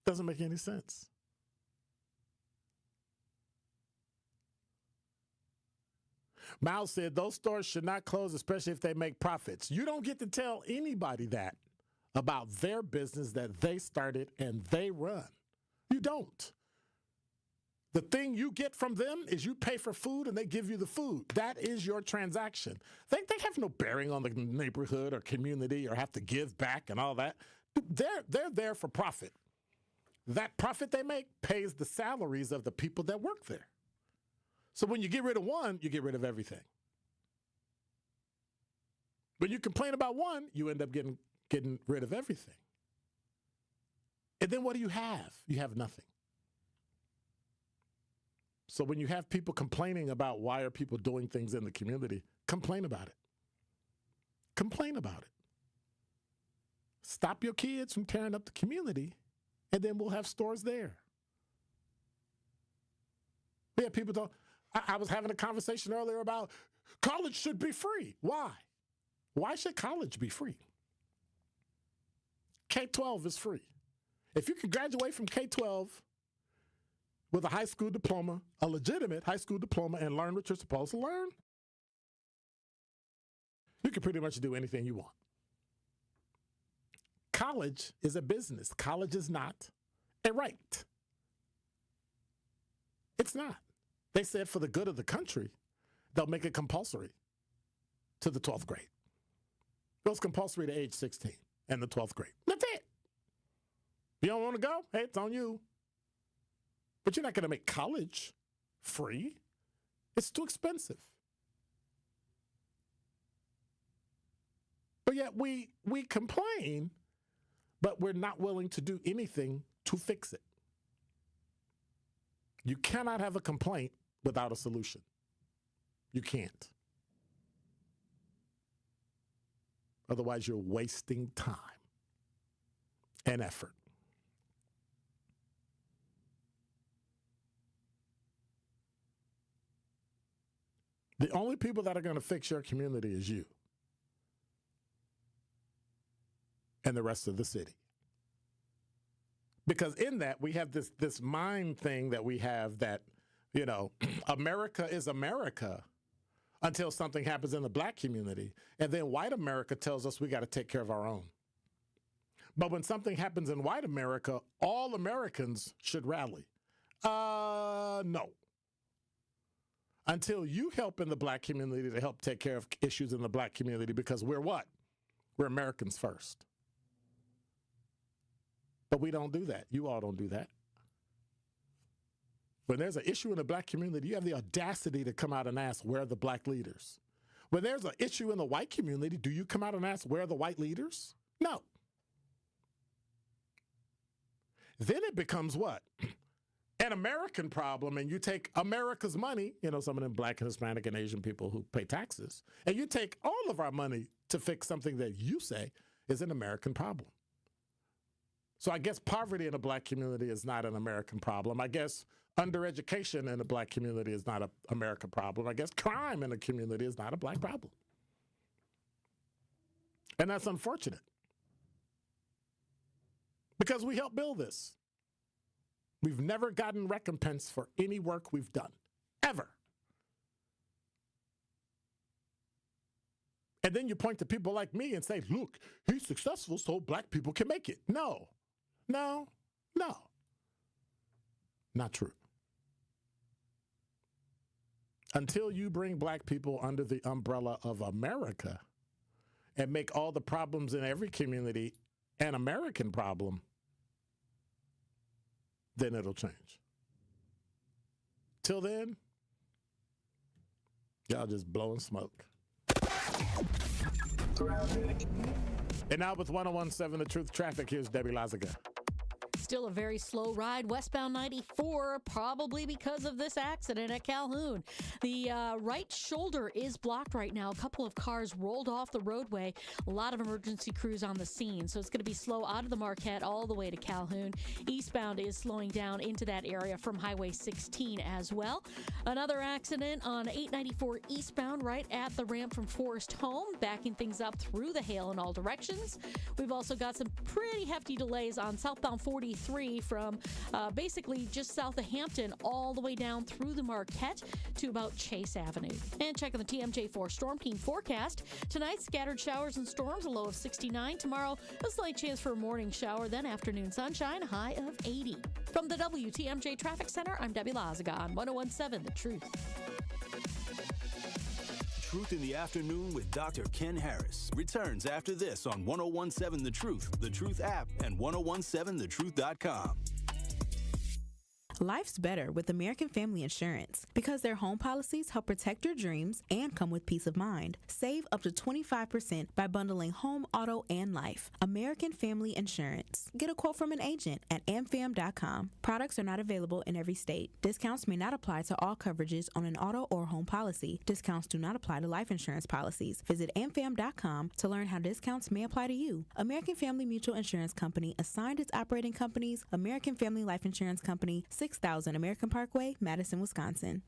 Doesn't make any sense. Miles said those stores should not close, especially if they make profits. You don't get to tell anybody that about their business that they started and they run. You don't. The thing you get from them is you pay for food and they give you the food. That is your transaction. They have no bearing on the neighborhood or community or have to give back and all that. They're there for profit. That profit they make pays the salaries of the people that work there. So when you get rid of one, you get rid of everything. When you complain about one, you end up getting rid of everything. And then what do you have? You have nothing. So when you have people complaining about why are people doing things in the community, complain about it. Complain about it. Stop your kids from tearing up the community, and then we'll have stores there. We have people talk. I was having a conversation earlier about college should be free. Why? Why should college be free? K-12 is free. If you can graduate from K-12 with a high school diploma, a legitimate high school diploma, and learn what you're supposed to learn, you can pretty much do anything you want. College is a business. College is not a right. It's not. They said for the good of the country, they'll make it compulsory. to the 12th grade. It was compulsory to age 16 and the 12th grade. That's it. If you don't want to go, hey, it's on you. But you're not going to make college free. It's too expensive. But yet we complain, but we're not willing to do anything to fix it. You cannot have a complaint without a solution. You can't. Otherwise, you're wasting time and effort. The only people that are going to fix your community is you and the rest of the city. Because in that, we have this mind thing that we have that, you know, America is America until something happens in the black community. And then white America tells us we got to take care of our own. But when something happens in white America, all Americans should rally. No. Until you help in the black community to help take care of issues in the black community, because we're what? We're Americans first. But we don't do that. You all don't do that. When there's an issue in the black community, you have the audacity to come out and ask, where are the black leaders? When there's an issue in the white community, do you come out and ask, where are the white leaders? No. Then it becomes what? An American problem, and you take America's money, you know, some of them black and Hispanic and Asian people who pay taxes, and you take all of our money to fix something that you say is an American problem. So I guess poverty in the black community is not an American problem. I guess undereducation in the black community is not an American problem. I guess crime in the community is not a black problem. And that's unfortunate. Because we helped build this. We've never gotten recompense for any work we've done, ever. And then you point to people like me and say, look, he's successful so black people can make it. No. Not true. Until you bring black people under the umbrella of America and make all the problems in every community an American problem, then it'll change. Till then, y'all just blowing smoke. And now with 101.7 The Truth Traffic, here's Debbie Lazaga. Still a very slow ride westbound 94, probably because of this accident at Calhoun. The right shoulder is blocked right now. A couple of cars rolled off the roadway. A lot of emergency crews on the scene. So it's going to be slow out of the Marquette all the way to Calhoun. Eastbound is slowing down into that area from Highway 16 as well. Another accident on 894 eastbound right at the ramp from Forest Home, backing things up through the hail in all directions. We've also got some pretty hefty delays on southbound 43 from basically just south of Hampton all the way down through the Marquette to about Chase Avenue. And checking the TMJ4 Storm Team forecast. Tonight, scattered showers and storms, a low of 69. Tomorrow, a slight chance for a morning shower, then afternoon sunshine, a high of 80. From the WTMJ Traffic Center, I'm Debbie Lazaga on 101.7 The Truth. Truth in the Afternoon with Dr. Ken Harris returns after this on 101.7 The Truth app, and 1017thetruth.com. Life's better with American Family Insurance because their home policies help protect your dreams and come with peace of mind. Save up to 25% by bundling home, auto, and life. American Family Insurance. Get a quote from an agent at amfam.com. Products are not available in every state. Discounts may not apply to all coverages on an auto or home policy. Discounts do not apply to life insurance policies. Visit amfam.com to learn how discounts may apply to you. American Family Mutual Insurance Company assigned its operating companies, American Family Life Insurance Company, 6000 American Parkway, Madison, Wisconsin.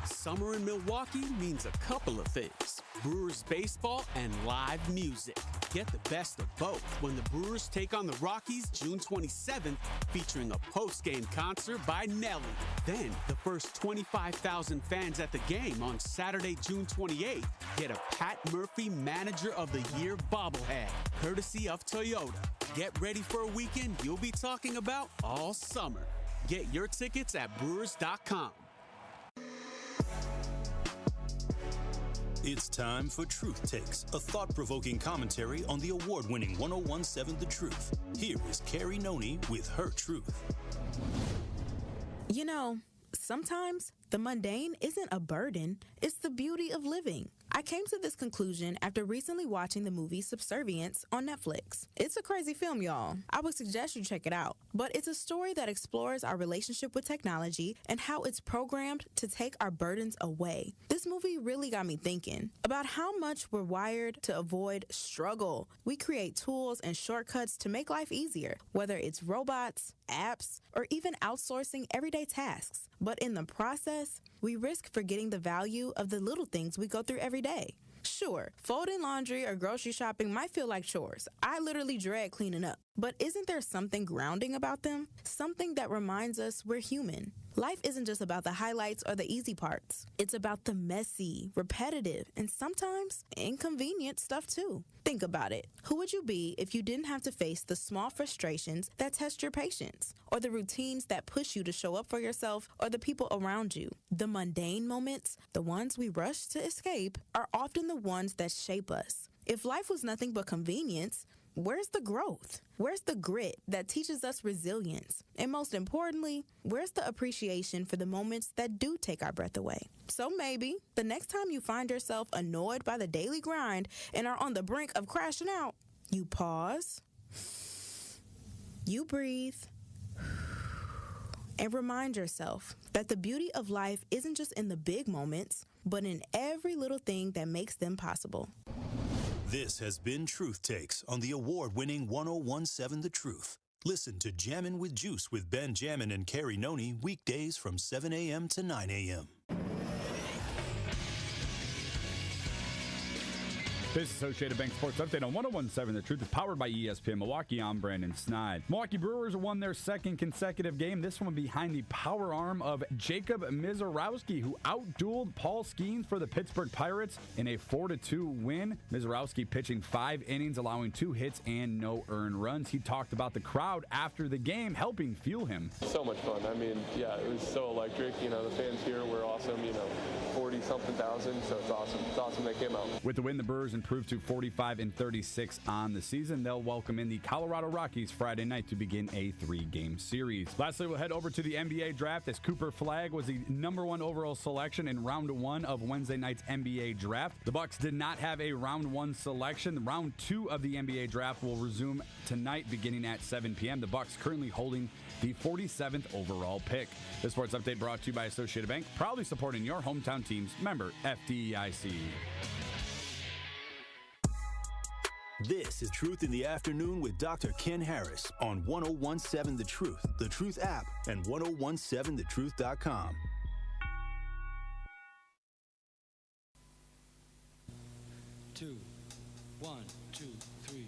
Summer in Milwaukee means a couple of things: Brewers baseball and live music. Get the best of both when the Brewers take on the Rockies June 27th, featuring a post-game concert by Nelly. Then the first 25,000 fans at the game on Saturday, June 28th get a Pat Murphy Manager of the Year bobblehead, courtesy of Toyota. Get ready for a weekend you'll be talking about all summer. Get your tickets at brewers.com. It's time for Truth Takes, a thought-provoking commentary on the award-winning 1017 The Truth. Here is Carrie Noni with her truth. You know, sometimes the mundane isn't a burden, it's the beauty of living. I came to this conclusion after recently watching the movie Subservience on Netflix. It's a crazy film, y'all. I would suggest you check it out. But it's a story that explores our relationship with technology and how it's programmed to take our burdens away. This movie really got me thinking about how much we're wired to avoid struggle. We create tools and shortcuts to make life easier, whether it's robots, apps, or even outsourcing everyday tasks. But in the process, we risk forgetting the value of the little things we go through every day. Sure, folding laundry or grocery shopping might feel like chores. I literally dread cleaning up. But isn't there something grounding about them? Something that reminds us we're human. Life isn't just about the highlights or the easy parts. It's about the messy, repetitive, and sometimes inconvenient stuff too. Think about it. Who would you be if you didn't have to face the small frustrations that test your patience, or the routines that push you to show up for yourself or the people around you? The mundane moments, the ones we rush to escape, are often the ones that shape us. If life was nothing but convenience, where's the growth? Where's the grit that teaches us resilience? And most importantly, where's the appreciation for the moments that do take our breath away? So maybe the next time you find yourself annoyed by the daily grind and are on the brink of crashing out, you pause, you breathe, and remind yourself that the beauty of life isn't just in the big moments, but in every little thing that makes them possible. This has been Truth Takes on the award-winning 1017 The Truth. Listen to Jammin' with Juice with Ben Jammin' and Carrie Noni weekdays from 7 a.m. to 9 a.m. This Associated Bank Sports Update on 1017 The Truth is powered by ESPN Milwaukee. I'm Brandon Snide. Milwaukee Brewers won their second consecutive game, this one behind the power arm of Jacob Mizorowski, who outdueled Paul Skeens for the Pittsburgh Pirates in a 4-2 win. Mizorowski pitching 5 innings, allowing 2 hits and no earned runs. He talked about the crowd after the game, helping fuel him. So much fun. I mean, yeah, it was so electric. You know, the fans here were awesome, 40-something thousand, so it's awesome. It's awesome they came out. With the win, the Brewers improved to 45-36 on the season. They'll welcome in the Colorado Rockies Friday night to begin a 3-game series. Lastly, we'll head over to the NBA draft as Cooper Flagg was the #1 overall selection in round 1 of Wednesday night's NBA draft. The Bucks did not have a round 1 selection. The round 2 of the NBA draft will resume tonight beginning at 7 p.m. The Bucks currently holding the 47th overall pick. This sports update brought to you by Associated Bank, proudly supporting your hometown teams. Member FDIC. This is Truth in the Afternoon with Dr. Ken Harris on 1017 The Truth app, and 1017thetruth.com. Two, 1, 2, 3.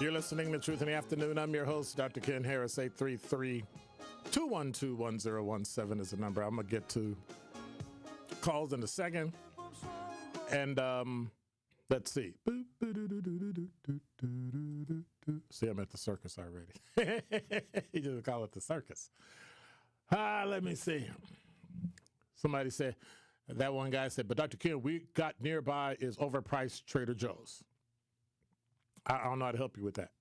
You're listening to Truth in the Afternoon. I'm your host, Dr. Ken Harris. 833-212-1017 is the number. I'm going to get to calls in a second. And let's see. See, I'm at the circus already. You just call it the circus. Let me see. Somebody said, that one guy said, but Dr. Ken, we got nearby is overpriced Trader Joe's. I don't know how to help you with that.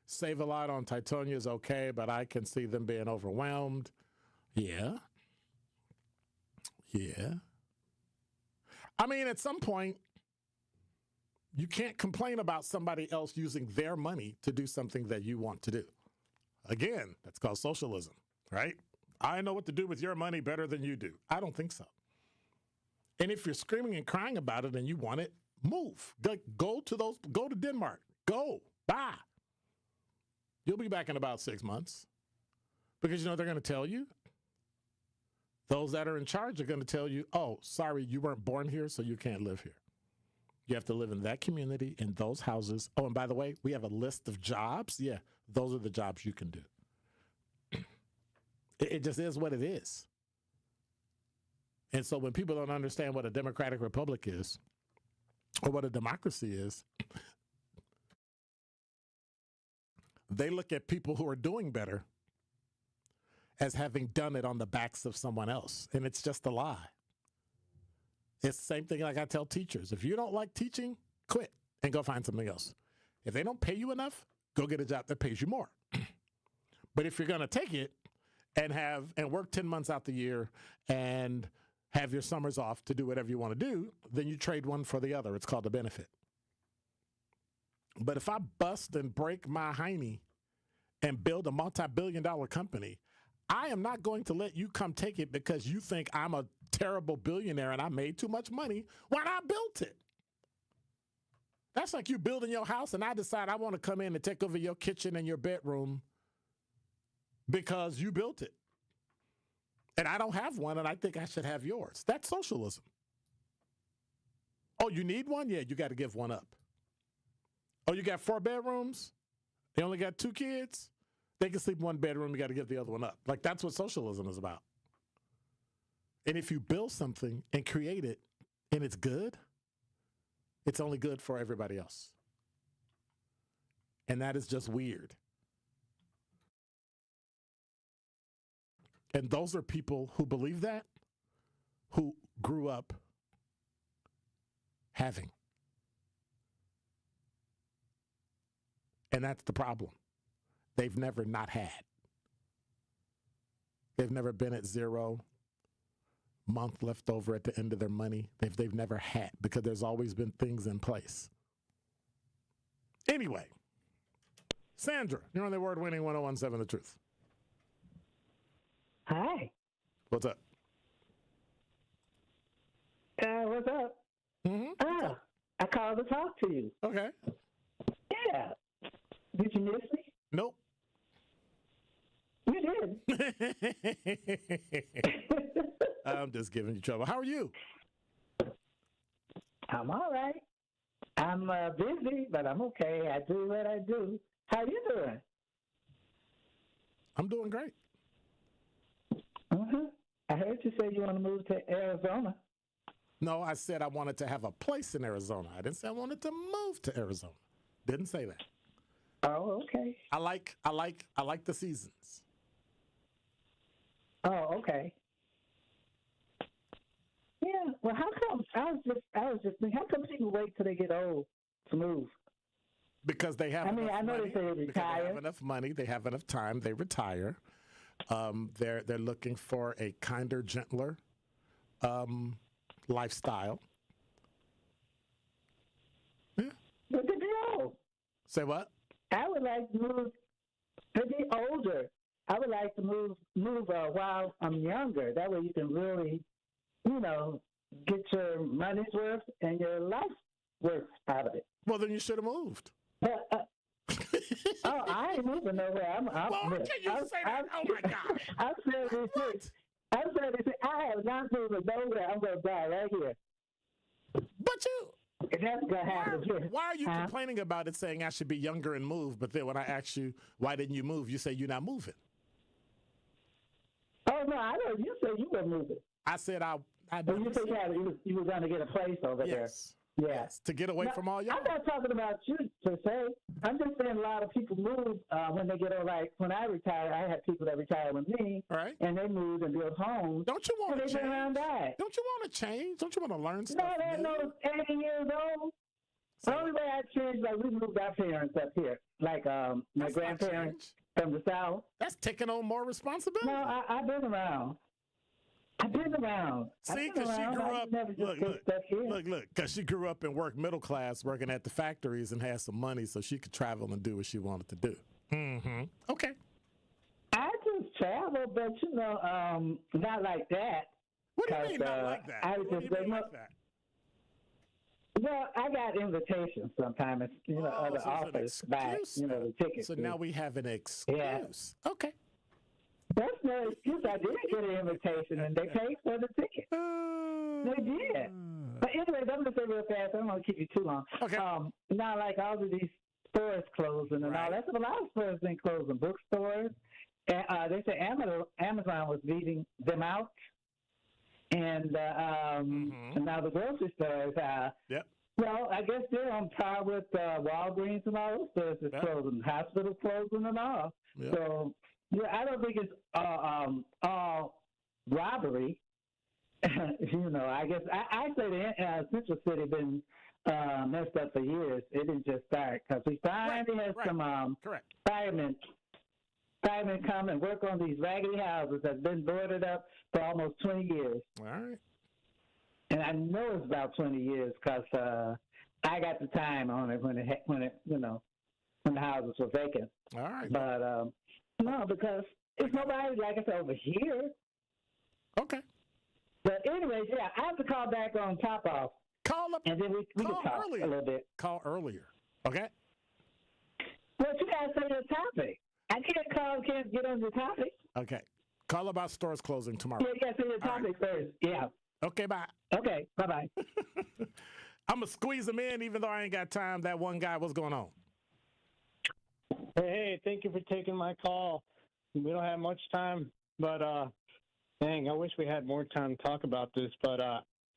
Save a lot on Titonia is okay, but I can see them being overwhelmed. Yeah. I mean, at some point, you can't complain about somebody else using their money to do something that you want to do. Again, that's called socialism, right? I know what to do with your money better than you do. I don't think so. And if you're screaming and crying about it and you want it, move. Go to Denmark. Go. Buy. You'll be back in about 6 months. Because you know what they're going to tell you? Those that are in charge are going to tell you, oh, sorry, you weren't born here, so you can't live here. You have to live in that community, in those houses. Oh, and by the way, we have a list of jobs. Yeah, those are the jobs you can do. It just is what it is. And so when people don't understand what a democratic republic is, or what a democracy is, they look at people who are doing better as having done it on the backs of someone else. And it's just a lie. It's the same thing like I tell teachers. If you don't like teaching, quit and go find something else. If they don't pay you enough, go get a job that pays you more. But if you're going to take it and work 10 months out the year and have your summers off to do whatever you want to do, then you trade one for the other. It's called a benefit. But if I bust and break my hiney and build a multi-billion-dollar company, I am not going to let you come take it because you think I'm a terrible billionaire and I made too much money when I built it. That's like you building your house and I decide I want to come in and take over your kitchen and your bedroom because you built it. And I don't have one and I think I should have yours. That's socialism. Oh, you need one? Yeah, you got to give one up. Oh, you got 4 bedrooms? They only got 2 kids? They can sleep in one bedroom, you got to give the other one up. Like, that's what socialism is about. And if you build something and create it and it's good, it's only good for everybody else. And that is just weird. And those are people who believe that, who grew up having. And that's the problem. They've never not had. They've never been at 0 month left over at the end of their money. They've never had because there's always been things in place. Anyway, Sandra, you're on the award-winning 1017 The Truth. Hi. What's up? What's up? Mm-hmm. I called to talk to you. Okay. Yeah. Did you miss me? Nope. You did. I'm just giving you trouble. How are you? I'm all right. I'm busy, but I'm okay. I do what I do. How you doing? I'm doing great. Uh-huh. I heard you say you want to move to Arizona. No, I said I wanted to have a place in Arizona. I didn't say I wanted to move to Arizona. Didn't say that. Oh, okay. I like the seasons. Oh, okay. Yeah. Well, how come? I was just thinking. How come people wait till they get old to move? Because they have. I know money, they say they retire. They have enough money. They have enough time. They retire. They're looking for a kinder, gentler lifestyle. Yeah. But to be old. Say what? I would like to move to be older. I would like to move while I'm younger. That way you can really, get your money's worth and your life's worth out of it. Well, then you should have moved. I ain't moving nowhere. Well, can you say that? Oh, my God. I'm 76. I'm 76. I have not moved nowhere. I'm going to die right here. But you... That's going to happen. Why are you complaining about it, saying I should be younger and move, but then when I ask you, why didn't you move, you say you're not moving? Oh, no, I know. You said you were moving. I said I But you said you were going to get a place over there. Yeah. Yes, to get away from all y'all. I'm not talking about you, per se. I'm just saying a lot of people move when they get old. Like, when I retired, I had people that retired with me, right? And they moved and built homes. Don't you want to change? Around died. Don't you want to change? Don't you want to learn stuff? No, they're no 80 years old. The only way I changed, like, we moved our parents up here. Like, my grandparents from the South. That's taking on more responsibility. No, I've been around. See, because she grew up. Look, because she grew up and worked middle class, working at the factories and had some money, so she could travel and do what she wanted to do. Mm-hmm. Okay. I just travel, but not like that. What do you mean not like that? What do you mean like that? Well, I got invitations sometimes. Other offers buy the tickets. So now we have an excuse. Yeah. Okay. That's no excuse. I did get an invitation, and they paid for the ticket. They did. But anyway, I'm going to say real fast. I don't want to keep you too long. Okay. Now, like all of these stores closing and all, that's a lot of stores been closing. Bookstores. And they say Amazon was beating them out. And now the grocery stores. Yep. Well, I guess they're on par with Walgreens and all those stores that's closing. Hospitals closing and all. Yep. So Yeah, I don't think it's all robbery. I guess I say the Central City been messed up for years. It didn't just start because we finally had some firemen come and work on these raggedy houses that's been boarded up for almost 20 years. All right. And I know it's about 20 years because I got the time on it when the houses were vacant. All right. But no, because it's nobody like I said over here. Okay. But anyways, yeah, I have to call back on Top Off. Call up. And then we can talk earlier. a little bit. Call earlier. Okay. Well, you guys say the topic. I can't get on the topic. Okay. Call about stores closing tomorrow. Yeah, you guys say the topic first. Yeah. Okay, bye. Okay, bye-bye. I'm going to squeeze them in even though I ain't got time. That one guy, what's going on? Hey, thank you for taking my call. We don't have much time, but dang, I wish we had more time to talk about this, but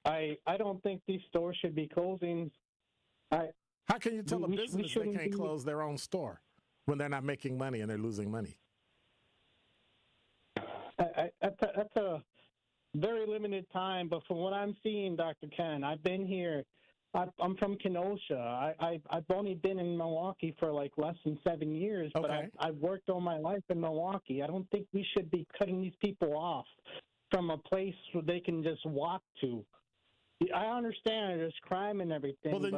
I don't think these stores should be closing. How can you tell a business they can't close their own store when they're not making money and they're losing money? That's a very limited time, but from what I'm seeing, Dr. Ken, I've been here. I'm from Kenosha. I've only been in Milwaukee for like less than 7 years, but I've worked all my life in Milwaukee. I don't think we should be cutting these people off from a place where they can just walk to. I understand there's crime and everything. Well, then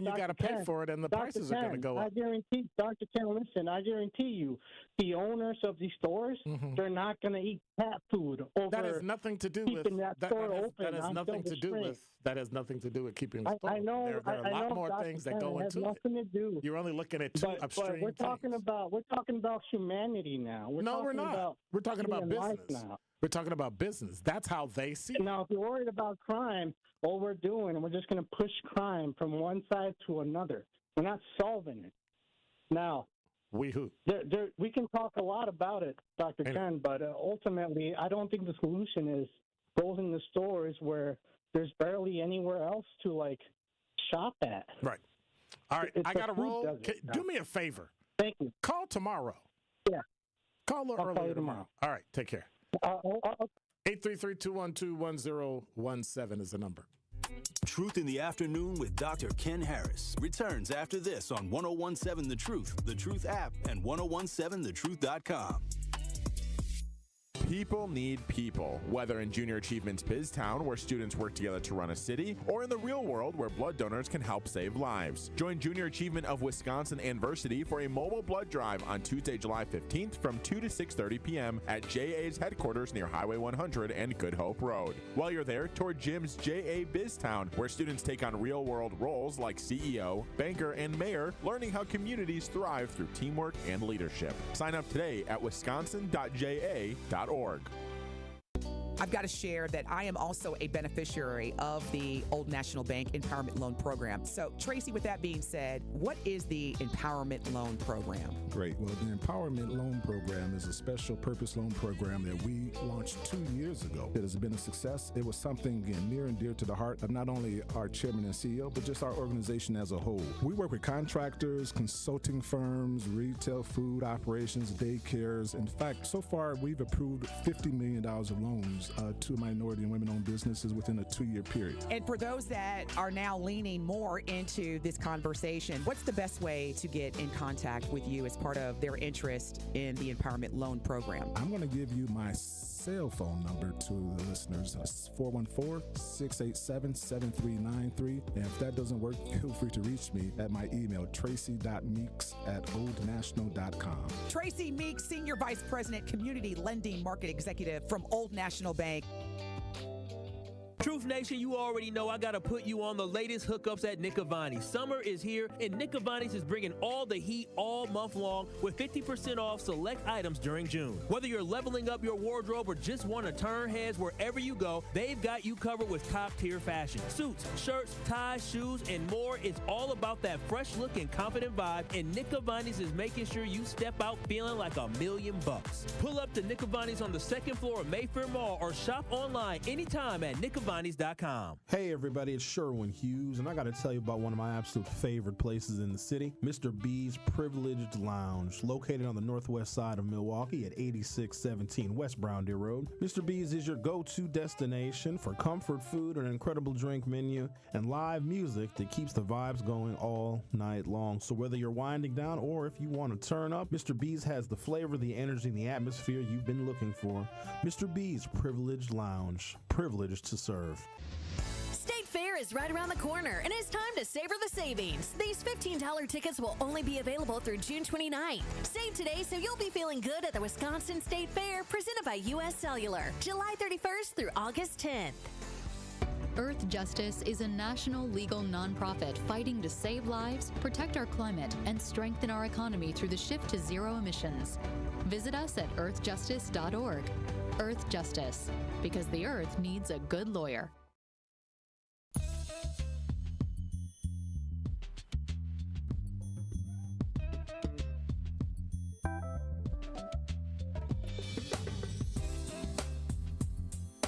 you got to pay for it, and the prices are going to go up. I guarantee, Dr. Ken, listen, I guarantee you, the owners of these stores, they're not going to eat cat food over. That has nothing to do with that has nothing to do with. That has nothing to do with keeping the store. I know. There are a lot more Dr. things Ken, that go into it. Nothing to do. You're only looking at two upstream We're talking about humanity now. We're not. We're talking about business now. We're talking about business. That's how they see it. Now, if you're worried about crime, all we're doing, we're just going to push crime from one side to another. We're not solving it. Now, we can talk a lot about it, Dr. Ken, but ultimately, I don't think the solution is closing the stores where there's barely anywhere else to, like, shop at. Right. All right, I got to roll. Do me a favor. Thank you. Call tomorrow. Yeah. Call a little earlier tomorrow. All right, take care. 833-212-1017 is the number. Truth in the Afternoon with Dr. Ken Harris returns after this on 1017 The Truth, The Truth app, and 1017thetruth.com. People need people, whether in Junior Achievements BizTown, where students work together to run a city, or in the real world, where blood donors can help save lives. Join Junior Achievement of Wisconsin Anniversary for a mobile blood drive on Tuesday, July 15th from 2 to 6:30 p.m. at JA's headquarters near Highway 100 and Good Hope Road. While you're there, tour Jim's JA BizTown, where students take on real-world roles like CEO, banker, and mayor, learning how communities thrive through teamwork and leadership. Sign up today at wisconsin.ja.org. I've got to share that I am also a beneficiary of the Old National Bank Empowerment Loan Program. So, Tracy, with that being said, what is the Empowerment Loan Program? Great. Well, the Empowerment Loan Program is a special purpose loan program that we launched 2 years ago. It has been a success. It was something near and dear to the heart of not only our chairman and CEO, but just our organization as a whole. We work with contractors, consulting firms, retail food operations, daycares. In fact, so far, we've approved $50 million of loans to minority and women-owned businesses within a 2-year period. And for those that are now leaning more into this conversation, what's the best way to get in contact with you as part of their interest in the Empowerment Loan Program? I'm going to give you my cell phone number to the listeners. It's 414-687-7393. And if that doesn't work, feel free to reach me at my email, tracy.meeks@oldnational.com. Tracy Meeks, Senior Vice President, Community Lending Market Executive from Old National Bank. Truth Nation, you already know I gotta put you on the latest hookups at Nick Avani's. Summer is here, and Nick Avani's is bringing all the heat all month long with 50% off select items during June. Whether you're leveling up your wardrobe or just want to turn heads wherever you go, they've got you covered with top-tier fashion. Suits, shirts, ties, shoes, and more. It's all about that fresh look and confident vibe, and Nick Avani's is making sure you step out feeling like $1 million. Pull up to Nick Avani's on the 2nd floor of Mayfair Mall or shop online anytime at Nick Avani's. SimonsLinings.com. Hey everybody, it's Sherwin Hughes, and I got to tell you about one of my absolute favorite places in the city, Mr. B's Privileged Lounge, located on the northwest side of Milwaukee at 8617 West Brown Deer Road. Mr. B's is your go-to destination for comfort food, an incredible drink menu, and live music that keeps the vibes going all night long. So whether you're winding down or if you want to turn up, Mr. B's has the flavor, the energy, and the atmosphere you've been looking for. Mr. B's Privileged Lounge, privileged to serve. State Fair is right around the corner, and it's time to savor the savings. These $15 tickets will only be available through June 29th. Save today so you'll be feeling good at the Wisconsin State Fair, presented by U.S. Cellular, July 31st through August 10th. Earth Justice is a national legal nonprofit fighting to save lives, protect our climate, and strengthen our economy through the shift to zero emissions. Visit us at earthjustice.org. Earth Justice, because the earth needs a good lawyer.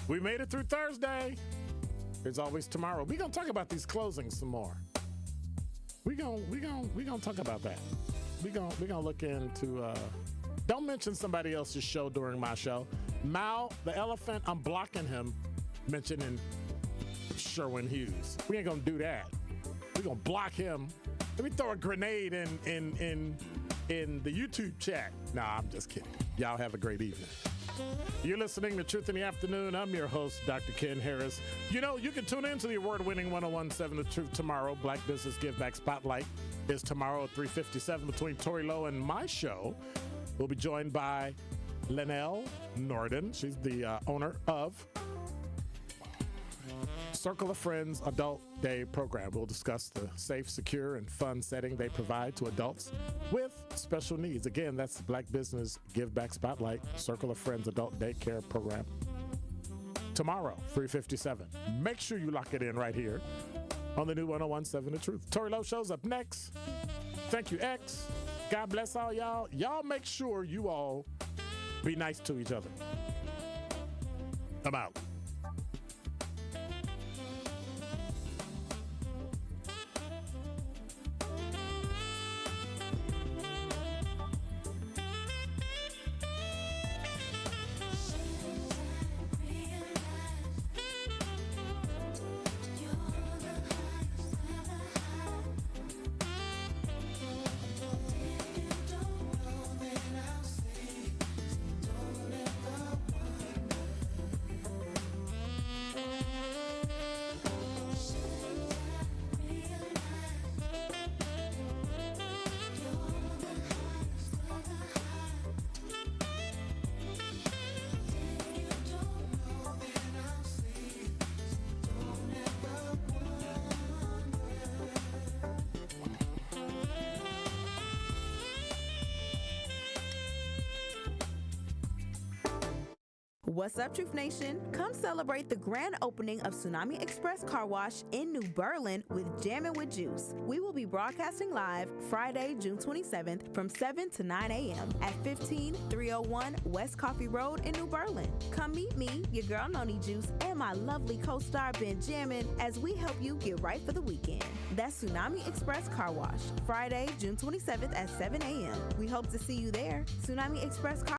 We made it through Thursday. There's always tomorrow. We're gonna talk about these closings some more. We gonna talk about that. We gonna look into. Don't mention somebody else's show during my show. Mal the elephant. I'm blocking him mentioning Sherwin Hughes. We ain't gonna do that. We're gonna block him. Let me throw a grenade in the YouTube chat. Nah, I'm just kidding. Y'all have a great evening. You're listening to Truth in the Afternoon. I'm your host, Dr. Ken Harris. You know, you can tune in to the award-winning 1017 The Truth tomorrow. Black Business Give Back Spotlight is tomorrow at 3:57 between Tori Lowe and my show. We'll be joined by Linnell Norden. She's the owner of Circle of Friends Adult Day program. We'll discuss the safe, secure, and fun setting they provide to adults with special needs. Again, that's the Black Business Give Back Spotlight, Circle of Friends Adult Daycare program. Tomorrow, 3:57. Make sure you lock it in right here on the new 1017 The Truth. Tori Lowe shows up next. Thank you, X. God bless all y'all. Y'all make sure you all be nice to each other. I'm out. What's up, Truth Nation? Come celebrate the grand opening of Tsunami Express Car Wash in New Berlin with Jammin' with Juice. We will be broadcasting live Friday, June 27th from 7 to 9 a.m. at 15301 West Coffee Road in New Berlin. Come meet me, your girl Noni Juice, and my lovely co-star Benjamin as we help you get right for the weekend. That's Tsunami Express Car Wash, Friday, June 27th at 7 a.m. We hope to see you there. Tsunami Express Car